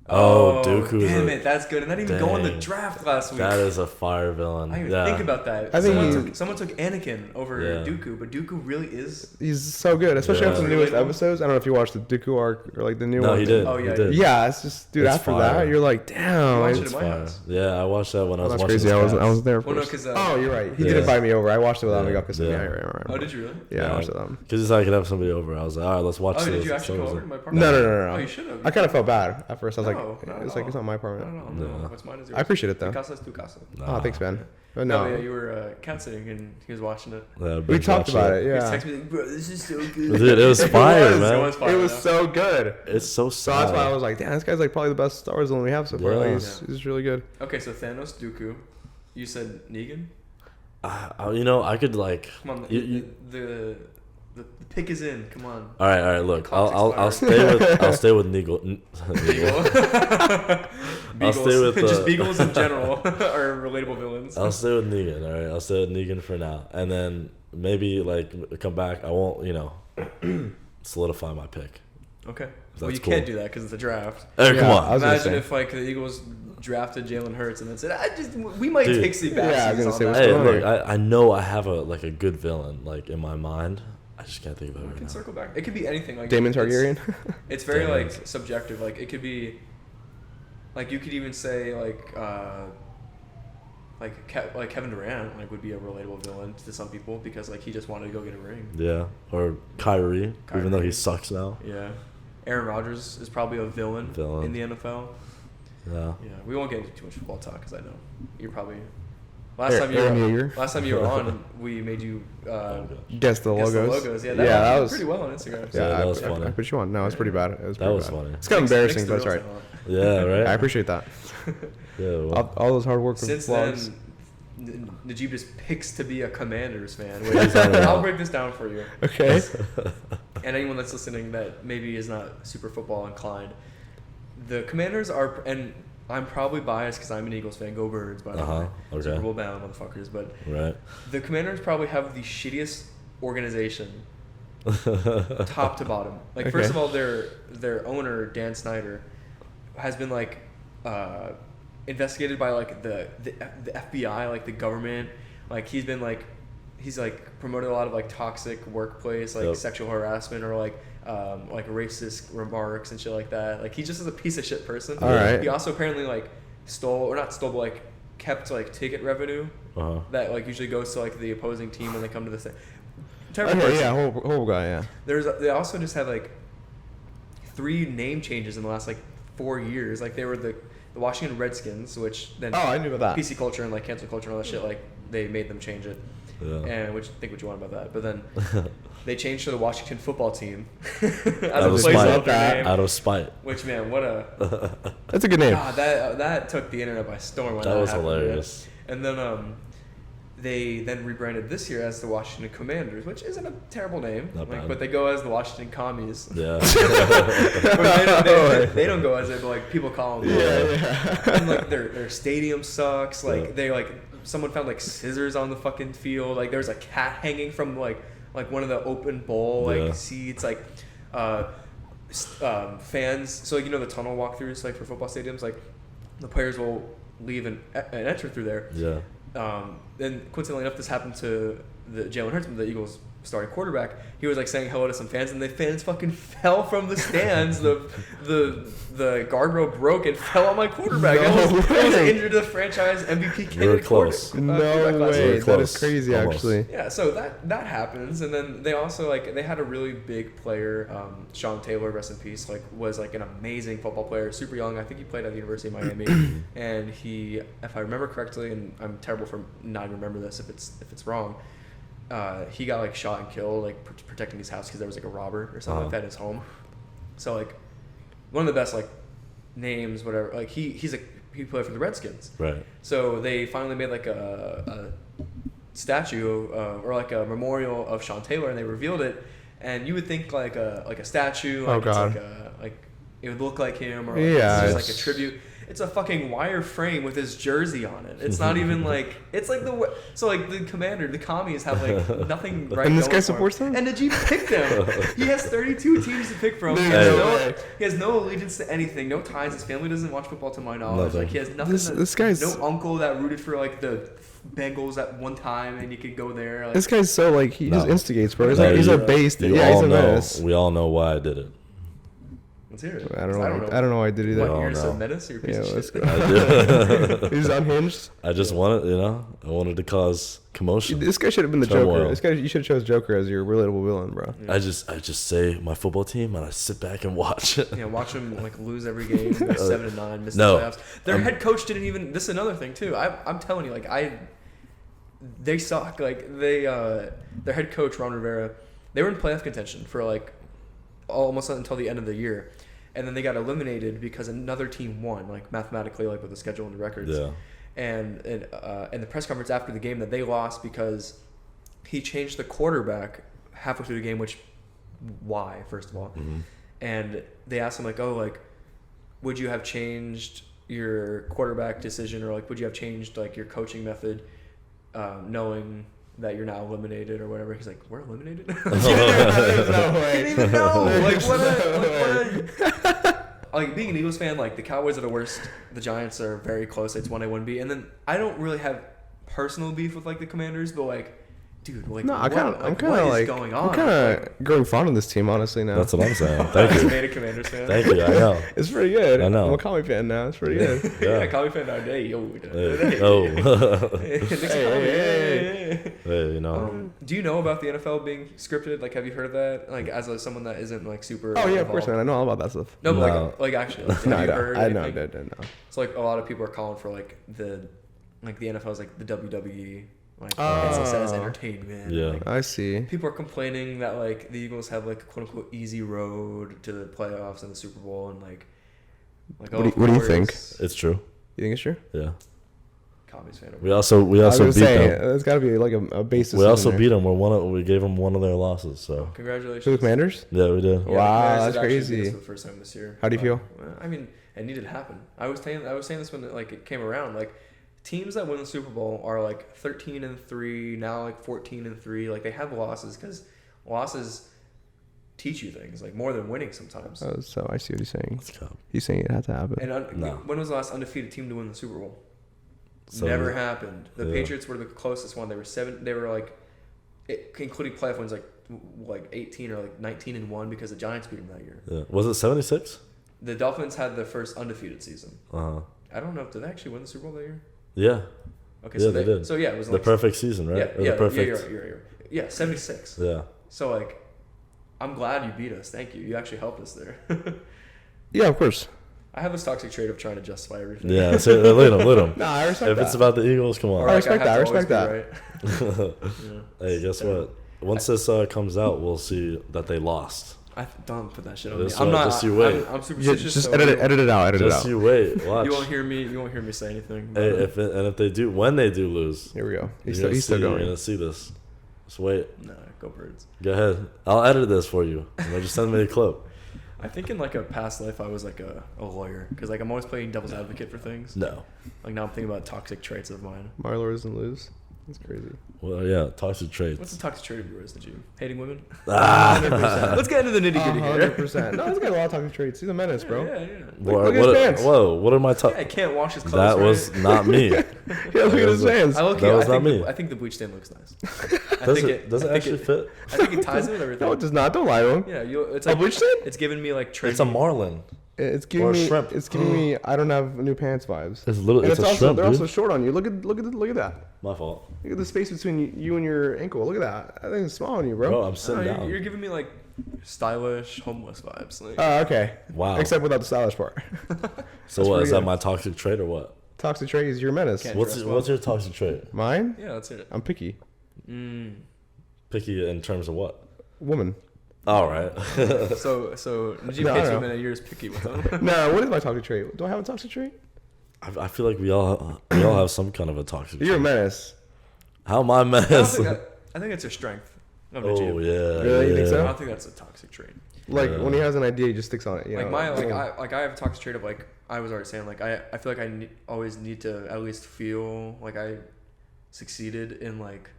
Oh, Dooku. Damn it, that's good. And that didn't even go in the draft last week. That is a fire villain. I didn't even think about that. I think someone took Anakin over Dooku, but Dooku really is. He's so good, especially after the newest episodes. I don't know if you watched the Dooku arc or like the new one. No, he did. Oh yeah, he did. Yeah, it's just dude. It's after fire. that, you're like, damn. It's fire. Yeah, I watched that when I was watching. That's crazy. I was there. Well, no, because oh, you're right. He did invite me over. I watched it without him. Oh, did you really? Yeah, I watched it. Because it's like I could have somebody over. I was like, all right, let's watch this. Oh, did you actually go over to my apartment? No. Oh, you should have. I kind of felt bad at first. I was like, it's it's not my apartment. No. What's mine is yours. I appreciate it though. Tu casa es tu casa. Oh, thanks, man. But no, yeah, you were cat sitting and he was watching it. Yeah, we talked about it. Yeah. He texted me like, bro, this is so good. Dude, it was fire, man. It was so good. It's so sad. So that's why I was like, damn, this guy's like probably the best Star Wars villain we have so far. Like, he's really good. Okay, so Thanos, Dooku. You said Negan? You know, I could like. Come on, The pick is in. Come on. All right. Look, I'll stay with Neagle. I'll stay with just Beagles in general are relatable villains. I'll stay with Negan. All right, I'll stay with Negan for now, and then maybe like come back. I won't, solidify my pick. Okay. Well, you can't do that because it's a draft. Hey, come on. Imagine if like the Eagles drafted Jalen Hurts and then said, we might take some back. Yeah, I was gonna say. Hey, look, I know I have a good villain like in my mind. I just can't think of it right now. Circle back. It could be anything. Like Damon Targaryen. It's very like subjective. Like it could be, like you could even say like Kevin Durant would be a relatable villain to some people because like he just wanted to go get a ring. Yeah, or Kyrie, even though he sucks now. Yeah, Aaron Rodgers is probably a villain in the NFL. Yeah. Yeah, we won't get into too much football talk because I know you're probably. Last time you were on, we made you guess the logos. Yeah, that was pretty well on Instagram. Yeah, that was funny. I put you on. No, it's pretty bad. That was funny. It's kind of embarrassing, but it's right. Yeah, right. I appreciate that. Yeah, well. all those hard work. Since vlogs. Then, Najeeb just picks to be a Commanders fan. I'll break this down for you. Okay. And anyone that's listening that maybe is not super football inclined, the Commanders are, and I'm probably biased because I'm an Eagles fan. Go Birds, by the way. Okay. Super Bowl bound motherfuckers. But right. The Commanders probably have the shittiest organization, top to bottom. Like first of all, their owner Dan Snyder has been like investigated by like the FBI, like the government. Like he's promoted a lot of like toxic workplace, like sexual harassment or like racist remarks and shit like that. Like he just is a piece of shit person. All right. He also apparently like but like kept like ticket revenue that like usually goes to like the opposing team when they come to the thing. Terrible person. Yeah, whole guy. Yeah. They also just had like 3 name changes in the last like 4 years. Like they were the Washington Redskins, which then I knew about that. PC culture and like cancel culture and all that shit. Like they made them change it. Yeah. And think what you want about that, but then they changed to the Washington Football Team out of spite. Which man, what a that's a good name. God, that took the internet by storm. When that was happened, hilarious. Man. And then they then rebranded this year as the Washington Commanders, which isn't a terrible name. But they go as the Washington Commies. Yeah. they don't go as it, but like people call them. Yeah. And like their stadium sucks. Like they like. Someone found like scissors on the fucking field. Like there was a cat hanging from like one of the open bowl seats. Like fans. So like, the tunnel walkthroughs like for football stadiums. Like the players will leave and enter through there. Yeah. Then coincidentally enough, this happened to the Jalen Hurts, the Eagles' starting quarterback. He was like saying hello to some fans, and the fans fucking fell from the stands. the guardrail broke and fell on my quarterback. I was injured the franchise MVP candidate. You were close. No way. That is crazy, almost. Actually. Yeah, so that happens, and then they also they had a really big player, Sean Taylor, rest in peace. Was an amazing football player, super young. I think he played at the University of Miami, and he, if I remember correctly, and I'm terrible for not remember this if it's wrong. He got shot and killed protecting his house because there was a robber or something like that in his home. So one of the best names, whatever. He played for the Redskins. Right. So they finally made a statue or a memorial of Sean Taylor, and they revealed it. And you would think a statue. Oh God. It would look like him, or it's just a tribute. It's a fucking wire frame with his jersey on it. It's not even it's the commander, the commies have nothing right. And this guy for supports him. them. And Najeeb picked them. He has 32 teams to pick from. He has no allegiance to anything, no ties. His family doesn't watch football to my knowledge. Nothing. He has nothing. This guy's no uncle that rooted for the Bengals at one time, and you could go there. This guy's so he just instigates, bro. He's a base. We all know why I did it. Let's hear it. I don't know why I did either. What, you're just a menace? You're a piece of shit? I did. He's unhinged. I just wanted, I wanted to cause commotion. This guy should have been the Joker. You should have chose Joker as your relatable villain, bro. Yeah. I just say my football team and I sit back and watch it. Yeah, watch them lose every game, 7-9, miss the playoffs. Their head coach didn't even. This is another thing too. I'm telling you, they suck. Their head coach Ron Rivera, they were in playoff contention for almost until the end of the year. And then they got eliminated because another team won, mathematically, with the schedule and the records. Yeah. And the press conference after the game that they lost because he changed the quarterback halfway through the game, which why first of all, and they asked him like, oh, like, would you have changed your quarterback decision, or like, would you have changed like your coaching method, knowing that you're now eliminated or whatever? He's like, we're eliminated. There's no way. I didn't even know. Like what a like being an Eagles fan, like the Cowboys are the worst. The Giants are very close. It's 1A, 1B, and then I don't really have personal beef with like the Commanders, but like, dude, like, no, I'm kind of like going on? I'm kind of growing fond of this team, honestly. Now That's what I'm saying. Thank you. Made a Commanders fan. Thank you. I know. it's pretty good. I know. I'm a Commie fan now. It's pretty good. Yeah, Commie fan now. Hey, yo. Hey. Oh. Hey. Hey, you know. Do you know about the NFL being scripted? Like, have you heard of that? Like, as someone that isn't like super. Oh yeah, of course, man. I know all about that stuff. No, but like actually, like, have you heard? I know. So like, a lot of people are calling for like the NFL's like the WWE. Like, Oh. it says entertainment. Yeah. Like, I see. people are complaining that like the Eagles have like a quote unquote easy road to the playoffs and the Super Bowl, and like What do you think? It's true. You think it's true? Yeah. Commies fan. We also beat them. There's got to be like a basis. We also beat them. We gave them one of their losses. So Congratulations to the Commanders. yeah, we did. Yeah, Wow, the Commanders that's did actually beat us crazy. for the first time this year. How do you feel? I mean, it needed to happen. I was saying this when it came around. Like, teams that win the Super Bowl are like 13-3 now, like 14-3. Like, they have losses because losses teach you things like more than winning sometimes. Oh, so I see what he's saying. Let's go. He's saying it had to happen. And No. when was the last undefeated team to win the Super Bowl? So- Never happened. The Yeah. Patriots were the closest one. They were 7. They were like, including playoff wins, like 18 or like 19-1 because the Giants beat them that year. Yeah. Was it 76? The Dolphins had their first undefeated season. Uh-huh. I don't know. Did they actually win the Super Bowl that year? Yeah. Okay, Yeah, so they did. So yeah, it was The like, perfect season, right? Yeah, Or yeah, the perfect. yeah, you're right. Yeah, 76. Yeah. So like, I'm glad you beat us. Thank you. You actually helped us there. Yeah, of course. I have this toxic trait of trying to justify everything. Yeah. So, let them. Nah, I respect If that. it's about the Eagles, come Or on. I like, respect have that, to always respect be that. right. Yeah. Hey, guess what? Once this comes out, we'll see that they lost. Don't put that shit on me. Just I'm not. just you wait. I'm superstitious. Just so edit it out. Edit it Just out. you wait. Watch. You won't hear me say anything. Hey, if they do, when they do lose, Here we go. He's you're still You're going. gonna see this. Just wait. Nah, go Birds. Go ahead. I'll edit this for you. Just send me a clip. I think in like a past life I was like a lawyer because like I'm always playing devil's advocate for things. No. Like now I'm thinking about toxic traits of mine. Marlo doesn't lose. That's crazy. Well, yeah. Toxic traits. What's the toxic trait of yours, Najeeb? Hating women? Ah. 100%. Let's get into the nitty gritty here. 100%. No, he's got a lot of toxic traits. He's a menace, bro. Yeah. Look at his pants. Whoa. What are my Yeah, I can't wash his clothes. That right? was not me. Yeah, look at his hands. I That was not me. I think the bleach stain looks nice. Does it actually fit? I think it ties in with everything. No, it does not. Don't lie to him. Yeah, it's A like bleach stain? it's giving me like trendy. It's a marlin. It's giving Or me shrimp. It's giving me I don't have new pants vibes. It's little. And It's a also shrimp, they're dude. also short on you. Look at that. My fault. Look at the space between you and your ankle. Look at that. I think it's small on you, bro. Bro, I'm No, sitting down. you're giving me like stylish homeless vibes. Like, Oh, okay. Wow. Except without the stylish part. So That's what pretty is that? good. My toxic trait or what? Toxic trait is your menace. Can't What's dress what's your toxic trait? Mine? yeah, that's it. I'm picky. Picky in terms of what? Woman. All right. So Najeeb No, hates no. women and you're just picky with them. No, what is my toxic trait? Do I have a toxic trait? I feel like we all have some kind of a toxic You're a trait. menace. How am I I, don't menace? think I think it's your strength. Of Oh Najeeb. yeah. Really? You think I so? don't think that's a toxic trait. Like Yeah. when he has an idea, he just sticks on it. You Like know? I have a toxic trait of like I was already saying like I feel like I always need to at least feel like I succeeded in like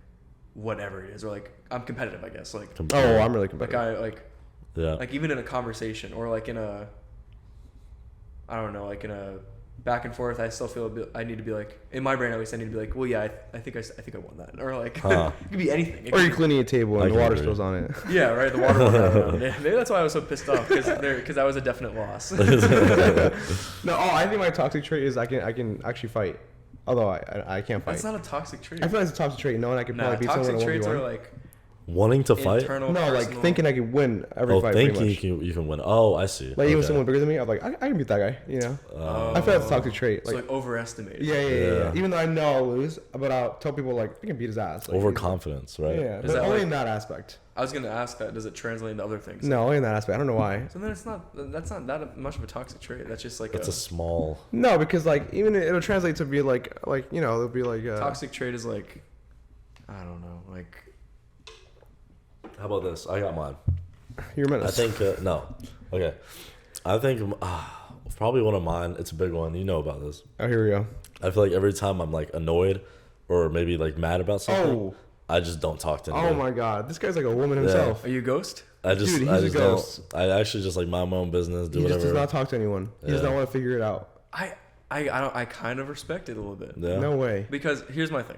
whatever it is, or like I'm competitive, I guess. Like Oh, I'm really like competitive. Yeah. like even in a conversation or like in a I don't know, like in a back and forth, I still feel a bit, I need to be like, in my brain at least, I need to be like, well, yeah, I think I won that, or like Huh. it could be anything. It Or could you're be- cleaning a table I and the can water agree. spills on it. Yeah, right. The water went around. Yeah, maybe that's why I was so pissed off because that was a definite loss. No, I think my toxic trait is I can actually fight. Although I can't fight. That's not a toxic trait. I feel like it's a toxic trait, knowing I can Nah, probably beat toxic someone in traits 1v1. are like Wanting to fight. internal. No, like personal. thinking I can win every Oh, fight. thinking Pretty much. you can win. Oh, I see. Like even Okay. someone bigger than me, I'm like I can beat that guy. You know. I feel that's a toxic trait. So Like like overestimated. yeah. Yeah. Even though I know I'll lose, but I'll tell people like I can beat his ass. Like, Overconfidence, right? Yeah, Is but that only like- in that aspect. I was gonna ask that. Does it translate into other things? No, only in that aspect. I don't know why. So then it's not. That's not that much of a toxic trait. That's just like That's a small. No, because like even it'll translate to be like you know it'll be like toxic trait is like I don't know, like how about this? I got mine. You're a menace. I think no. Okay. I think probably one of mine. It's a big one. You know about this. Oh, here we go. I feel like every time I'm like annoyed or maybe like mad about something, I just don't talk to anybody. Oh my god, this guy's like a woman himself. Are you a ghost? I just, Dude, he's I a just ghost. don't. I actually just like mind my own business. Do He whatever. just does not talk to anyone. He does not want to figure it out. I kind of respect it a little bit. Yeah. No way. Because here's my thing.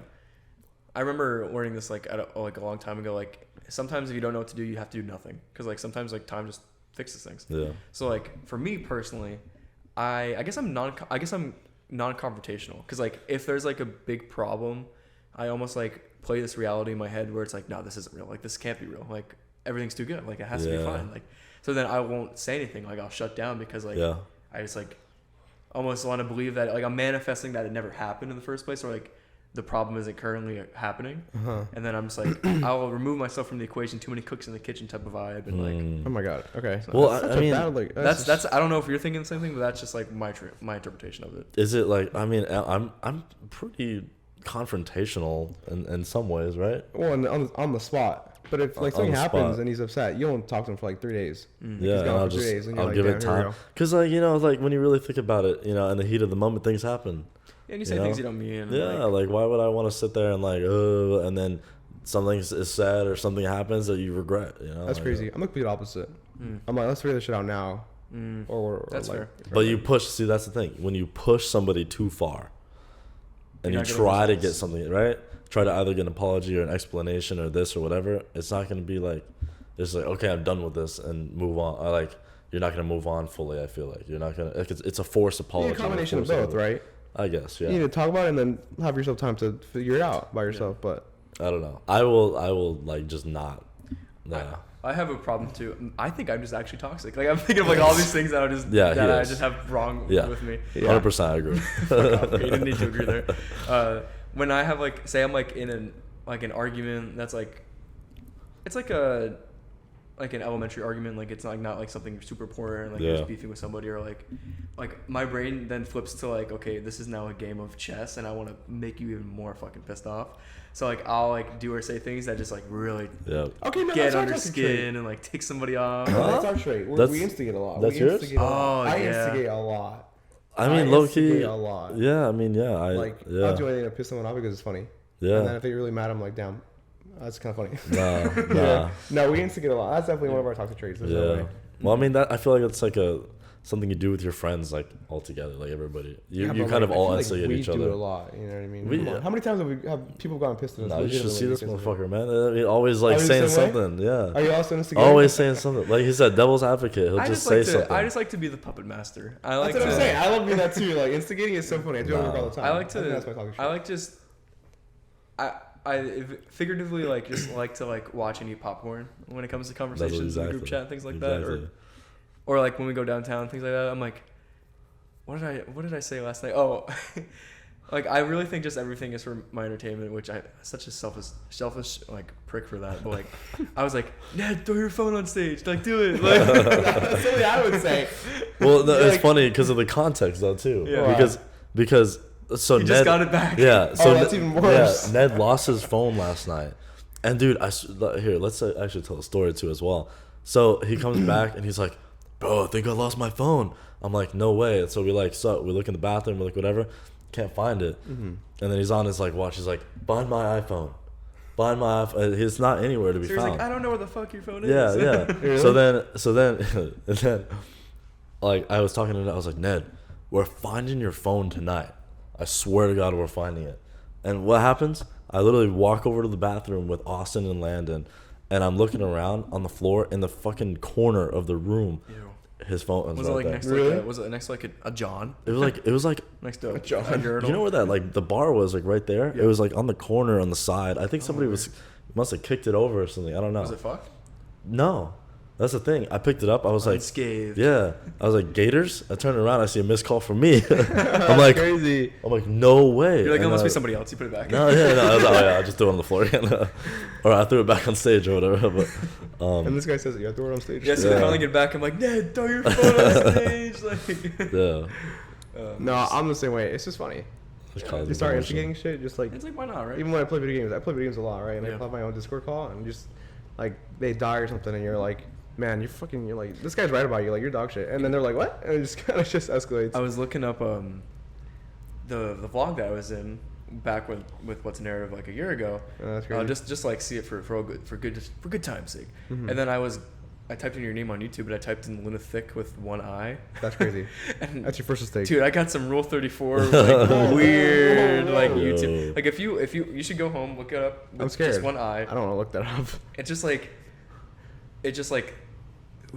I remember learning this like a long time ago. Like sometimes if you don't know what to do, you have to do nothing. Because like sometimes like time just fixes things. Yeah. So like for me personally, I guess I'm non-confrontational. Because like if there's like a big problem, I almost like play this reality in my head where it's like, no, this isn't real. Like this can't be real. Like everything's too good. Like it has to be fine. Like so then I won't say anything. Like I'll shut down because like I just like almost want to believe that like I'm manifesting that it never happened in the first place, or like the problem isn't currently happening. And then I'm just like I'll remove myself from the equation. Too many cooks in the kitchen type of vibe, and like Oh my god. Okay. So well, I mean, that's I don't know if you're thinking the same thing, but that's just like my interpretation of it. Is it like I mean I'm pretty confrontational in some ways, right? Well, on the spot. But if like something happens and he's upset, you don't talk to him for like 3 days. Yeah, and I'll just I'll give it time. Because like you know like when you really think about it, you know, in the heat of the moment, things happen. Yeah, and you say things you don't mean. Yeah, like why would I want to sit there and like and then something is said or something happens that you regret? You know, that's crazy. I'm the complete opposite. I'm like, let's figure this shit out now. Or that's like, fair. But you push. See, that's the thing. When you push somebody too far, and you try to get something right, try to either get an apology or an explanation or this or whatever, it's not going to be like, it's like, okay, I'm done with this and move on. I like, you're not going to move on fully. I feel like you're not going to, like, it's a forced apology. a combination of both, right? I guess, yeah. You need to talk about it and then have yourself time to figure it out by yourself, but. I don't know. I will like just not. Nah. I have a problem too. I think I'm just actually toxic. Like I'm thinking of like all these things that I just I just have wrong with me. 100% I agree. You didn't need to agree there. When I have like, say I'm like in an argument that's like, it's like an elementary argument, like it's not like something super important, like you're just beefing with somebody, or like my brain then flips to like, okay, this is now a game of chess and I want to make you even more fucking pissed off. So like I'll like do or say things that just like really get under skin and like take somebody off. That's our trait. We instigate a lot. That's yours? I instigate a lot. I mean, low key. A lot. Yeah, I mean, I'll do anything to piss someone off because it's funny. Yeah. And then if they get really mad, I'm like, damn, that's kind of funny. Nah. No, we instigate a lot. That's definitely one of our toxic traits. There's no way. Well, I mean, I feel like it's like something you do with your friends, like all together, like everybody. You kind of all instigate each other. We do it a lot. You know what I mean? How many times have people gotten pissed at us? No, you should see this motherfucker, man. I mean, always like saying something. Yeah. Are you also instigating? Always saying something. Like he said, devil's advocate. He'll just say something. I just like to be the puppet master. That's what I'm saying. I love being that too. Like instigating is so funny. I do it all the time. I figuratively like just like to like watch and eat popcorn when it comes to conversations in the group chat and things like that, or like when we go downtown, things like that. I'm like, what did I say last night? Oh, like I really think just everything is for my entertainment, which I'm such a selfish like prick for that. But like, I was like, Ned, throw your phone on stage, like do it. Like, that's something I would say. Well, no, it's funny because of the context though too. Yeah. Because. So he Ned just got it back. Yeah. So that's even worse. Yeah, Ned lost his phone last night, and dude, let's actually tell a story too as well. So he comes back and he's like, "Bro, I think I lost my phone." I'm like, "No way!" And so we look in the bathroom, we're like, whatever, can't find it, and then he's on his like watch. He's like, "Find my iPhone." It's not anywhere to be found. He's like, I don't know where the fuck your phone is. Yeah. Really? So then, and then, like I was talking to Ned, I was like, Ned, we're finding your phone tonight. I swear to God, we're finding it. And what happens? I literally walk over to the bathroom with Austin and Landon, and I'm looking around on the floor in the fucking corner of the room. Ew. His phone was right next there. to was it next to like a John? It was like next to a John. You know where that like the bar was, like right there? Yeah. It was like on the corner on the side. I think somebody must have kicked it over or something. I don't know. Was it fucked? No. That's the thing. I picked it up. I was unscathed. Like, yeah. I was like, Gators? I turned around. I see a missed call from me. I'm like, crazy. I'm like, no way. You're like, it must be somebody else. You put it back. No, yeah, no. I was like, I just threw it on the floor again. Or I threw it back on stage or whatever. But, and this guy says, you throw it on stage. Yeah, so they finally get back. I'm like, Ned, throw your phone on stage. Like, no, I'm the same way. It's just funny. You start instigating shit, just like. It's like, why not, right? Even when I play video games a lot, right? And I have my own Discord call and just. like they die or something, and you're like, man, you're like, this guy's right about you, like you're dog shit, and then they're like, what? And it just kind of just escalates. I was looking up the vlog that I was in back with What's a Narrative like a year ago. Oh, that's crazy. Just like see it for good time's sake. Mm-hmm. And then I typed in your name on YouTube, and I typed in Lunathic with one eye. That's crazy. And That's your first mistake. dude, I got some Rule 34 like weird like YouTube. Like if you should go home, look it up. I'm scared. Just one eye. I don't want to look that up. It's just like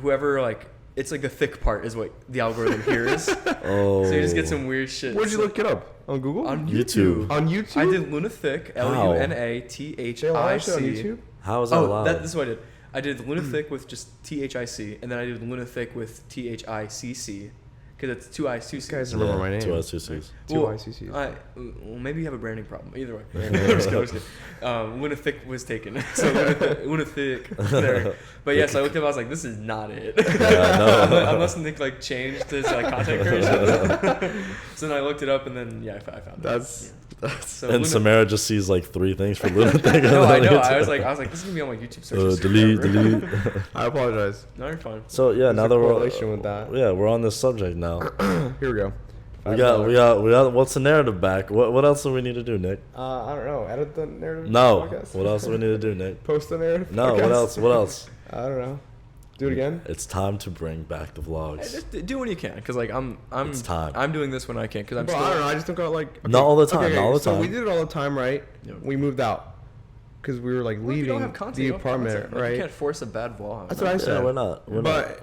whoever like it's like the thick part is what the algorithm hears. Oh. So you just get some weird shit. Where'd you look it up? On Google? On YouTube. On YouTube? I did Lunathic, Lunathic. They allow that shit on YouTube? How is that allowed? This is what I did. I did Lunathic with just THIC, and then I did Lunathic with THICC, because it's two I's, two C's. You guys remember my name. Two I's, two C's. Two ICCs. Well, maybe you have a branding problem. Either way. I'm just kidding. Lunathic was taken. So Lunathic. There. But yes, I looked up. I was like, this is not it. No. Unless Nick like changed his like content creation. So then I looked it up, and then I found it. So And Samara just sees like 3 things for Lunathic. No, I know. I was like, this is gonna be on my YouTube search. Delete. I apologize. No, you're fine. So yeah, now a that correlation with that. Yeah, we're on this subject now. Here we go. We got what's the narrative back? What else do we need to do, Nick? I don't know. Edit the narrative. No. Podcast? What else do we need to do, Nick? Post the narrative. No. podcast? What else? I don't know. Do it again. It's time to bring back the Hey, vlogs. just do when you can, because like It's time. I'm doing this when I can, because I'm Bro, still. I don't know. I just don't got like. Okay, Not all the time, not all the so time. we did it all the time, right? Yeah. We moved out because we were like Well, if you don't leaving have content, the you don't have apartment, content. Like, right? You can't force a bad vlog. That's what I said. Yeah, we're not. But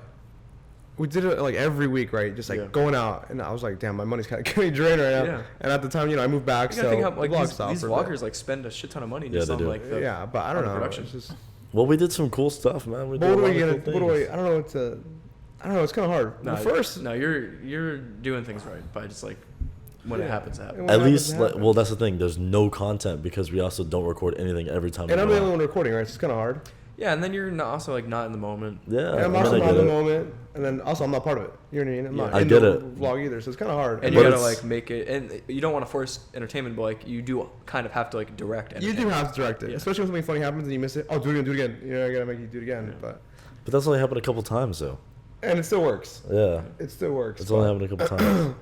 we did it like every week, right? Just like Yeah. going out, and I was like, damn, my money's kind of getting drained right now. Yeah. And at the time, I moved back, You so gotta think how like the vlog these stopped for a bit. vloggers like spend a shit ton of money Yeah, just they on do. like the Yeah, but I don't on the know. production. It's just, Well, we did some cool stuff, man. We did what a are lot we of gonna? cool What do things. I don't know what to. I don't know. It's kind of hard. No, First, no, you're doing things right by just like when it happens, it happens. When At it least, happens, it happens. well, that's the thing. There's no content because we also don't record anything every time. and we I'm go the out. only one recording, right? So it's kind of hard. Yeah, and then you're not also like not in the moment. Yeah, And I'm I also mean, I not get in the it. moment, and then also I'm not part of it. You know what I mean? I'm not I in get the it. vlog either, so it's kind of hard. And But you gotta it's- like make it, and you don't want to force entertainment, but like you do kind of have to like direct. You do entertainment. have to direct it, Yeah. especially when something funny happens and you miss it. Oh, do it again. You know, I gotta make you do it again. Yeah. But that's only happened a couple times, though. And it still works. Yeah, It still works. it's only happened a couple times.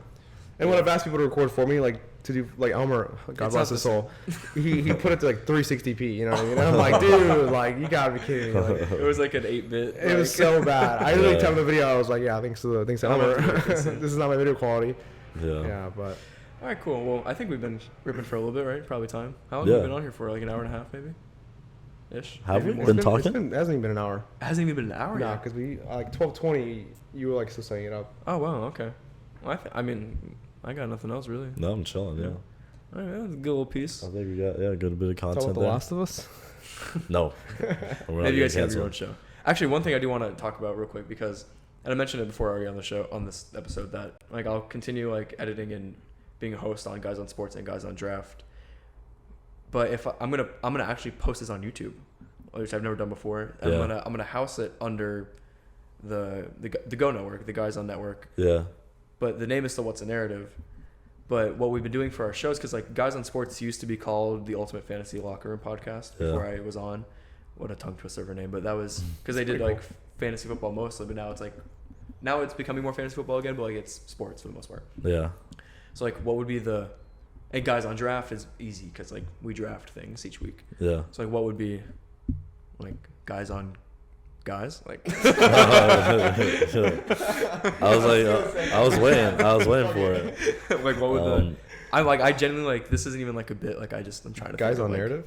And when I've asked people to record for me, like to do like Elmer, God It's bless not his the soul, he put it to like 360p. You know what I mean? And I'm like, dude, like you gotta be kidding me. Like, It was like an 8-bit. it was so bad. I literally Yeah. tell him the video. I was like, yeah, thanks to Elmer. This is not my video quality. Yeah. Yeah, but All right, cool. Well, I think we've been ripping for a little bit, right? Probably time. How long Yeah. have we been on here for? Like an hour and a half, maybe. Ish. Have Maybe we more. been it's talking? it hasn't even been an hour. It hasn't even been an hour Nah, yet. because we like 12:20. You were like still setting it up. Oh wow. Okay. Well, I mean, I got nothing else really. No, I'm chilling. Yeah. All right, that's a good little piece. I think we got a good bit of Talk content about The there. Last of Us. No. We're not Maybe you guys getting can have your own canceled. show. Actually, one thing I do want to talk about real quick because, and I mentioned it before already on the show on this episode that like I'll continue like editing and being a host on Guys on Sports and Guys on Draft. But if I'm gonna actually post this on YouTube, which I've never done before. And Yeah. I'm gonna house it under the Go Network, the Guys on Network. Yeah. But the name is still What's a Narrative. But what we've been doing for our shows, because like Guys on Sports used to be called the Ultimate Fantasy Locker Room Podcast before I was on. What a tongue twister of a name, but that was because they did pretty like fantasy football mostly. But now it's becoming more fantasy football again, but like it's sports for the most part. Yeah. So like, what would be and Guys on Draft is easy because like we draft things each week. Yeah. So like, what would be like Guys on Guys like? I was waiting for it. Like what would I genuinely like this isn't even like a bit like I'm trying to Guys think on of, like, narrative.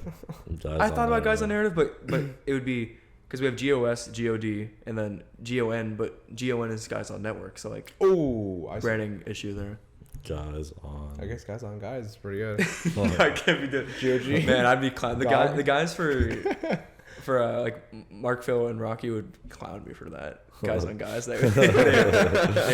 I thought about Guys on Narrative, but it would be because we have GOS, GOD, and then GON, but GON is Guys on Network, so like Oh, I see. branding issue there. Guys on. I guess Guys on Guys is pretty good. I can't be doing GOG. Man, I'd be clown. Gog. The guys for like Mark, Phil, and Rocky would clown me for that. Guys on Guys. They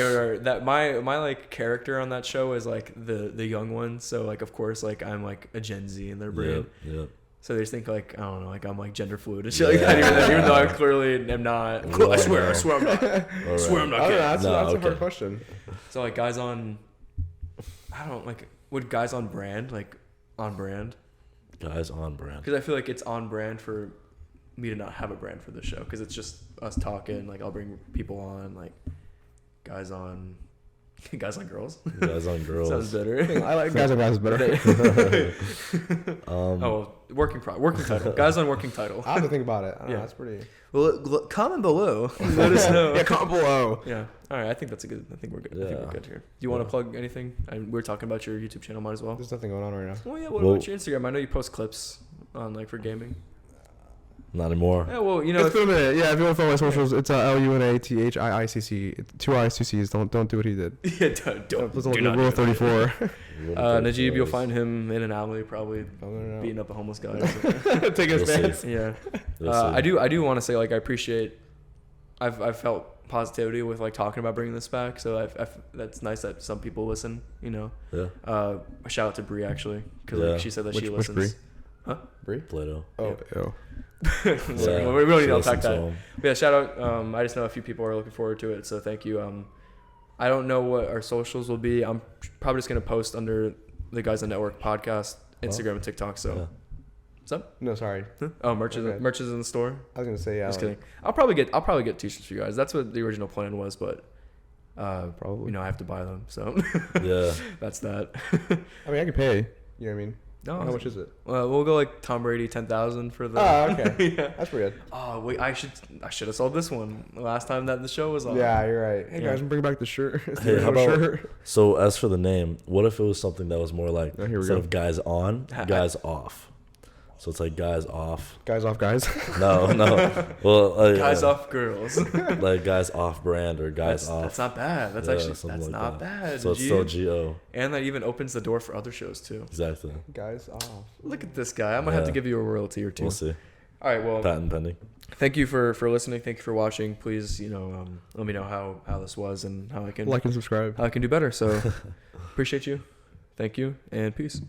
were that my like character on that show is like the young one. So like of course like I'm like a Gen Z in their brain. Yep. So they just think like I don't know like I'm like gender fluid and shit like that. Even though I clearly am not. I swear I'm not. All Swear I'm right. not I don't know. gay. That's No, a okay. hard question. So like guys on. I don't like would Guys on Brand like on brand Guys on brand. because I feel like it's on brand for me to not have a brand for the show because it's just us talking. Like I'll bring people on, like guys on girls. Guys on girls. Sounds better. I like guys on guys better. Working title. Guys on working title. I have to think about it. I don't know, that's pretty. Well, comment below. Let us know. Yeah, comment below. Yeah. All right. I think that's a good. I think we're good. I think we're good here. Do you want to plug anything? We're talking about your YouTube channel. Might as well. There's nothing going on right now. Well, yeah. What about your Instagram? I know you post clips on like for gaming. Not anymore. Yeah. Well, you know. It's been a minute. Yeah. If you want to follow my socials, it's LUNATHIICC. 2 I's, 2 C's. Don't do what he did. Yeah. Don't. Let's do rule 34. Najib, you'll find him in an alley, probably beating up a homeless guy. Taking his pants. Yeah. I do want to say like I appreciate. I've felt positivity with like talking about bringing this back, so that's nice that some people listen. You know. Yeah. A shout out to Bree actually, because like, she said that she listens. Bree? Huh? Bree? Play-Doh. Oh. Sorry, we don't need to unpack that. But yeah, shout out. I just know a few people are looking forward to it, so thank you. I don't know what our socials will be. I'm probably just gonna post under the Guys on Network podcast, Instagram and TikTok. So, what's up? No, sorry. Oh, merch is in the store. I was gonna say yeah. Just kidding. I'll probably get t-shirts for you guys. That's what the original plan was, but probably. you know I have to buy them, so Yeah. that's that. I mean, I could pay. You know what I mean? No, how much is it? We'll go like Tom Brady 10,000 for the. Oh, okay. Yeah. That's pretty good. Oh wait, I should have sold this one the last time that the show was on. Yeah, you're right. Hey guys, I'm bringing back the shirt. Hey, how about, so as for the name, what if it was something that was more like instead of guys on, guys off? So it's like guys off. Guys off guys. No. Well, guys off girls. Like guys off brand or guys off. That's not bad. That's actually like not bad. So it's still GO. And that even opens the door for other shows too. Exactly. Guys off. Look at this guy. I might have to give you a royalty or two. We'll see. All right. Well, patent pending. Thank you for listening. Thank you for watching. Please, let me know how this was and how I can like and subscribe. How I can do better. So appreciate you. Thank you and peace.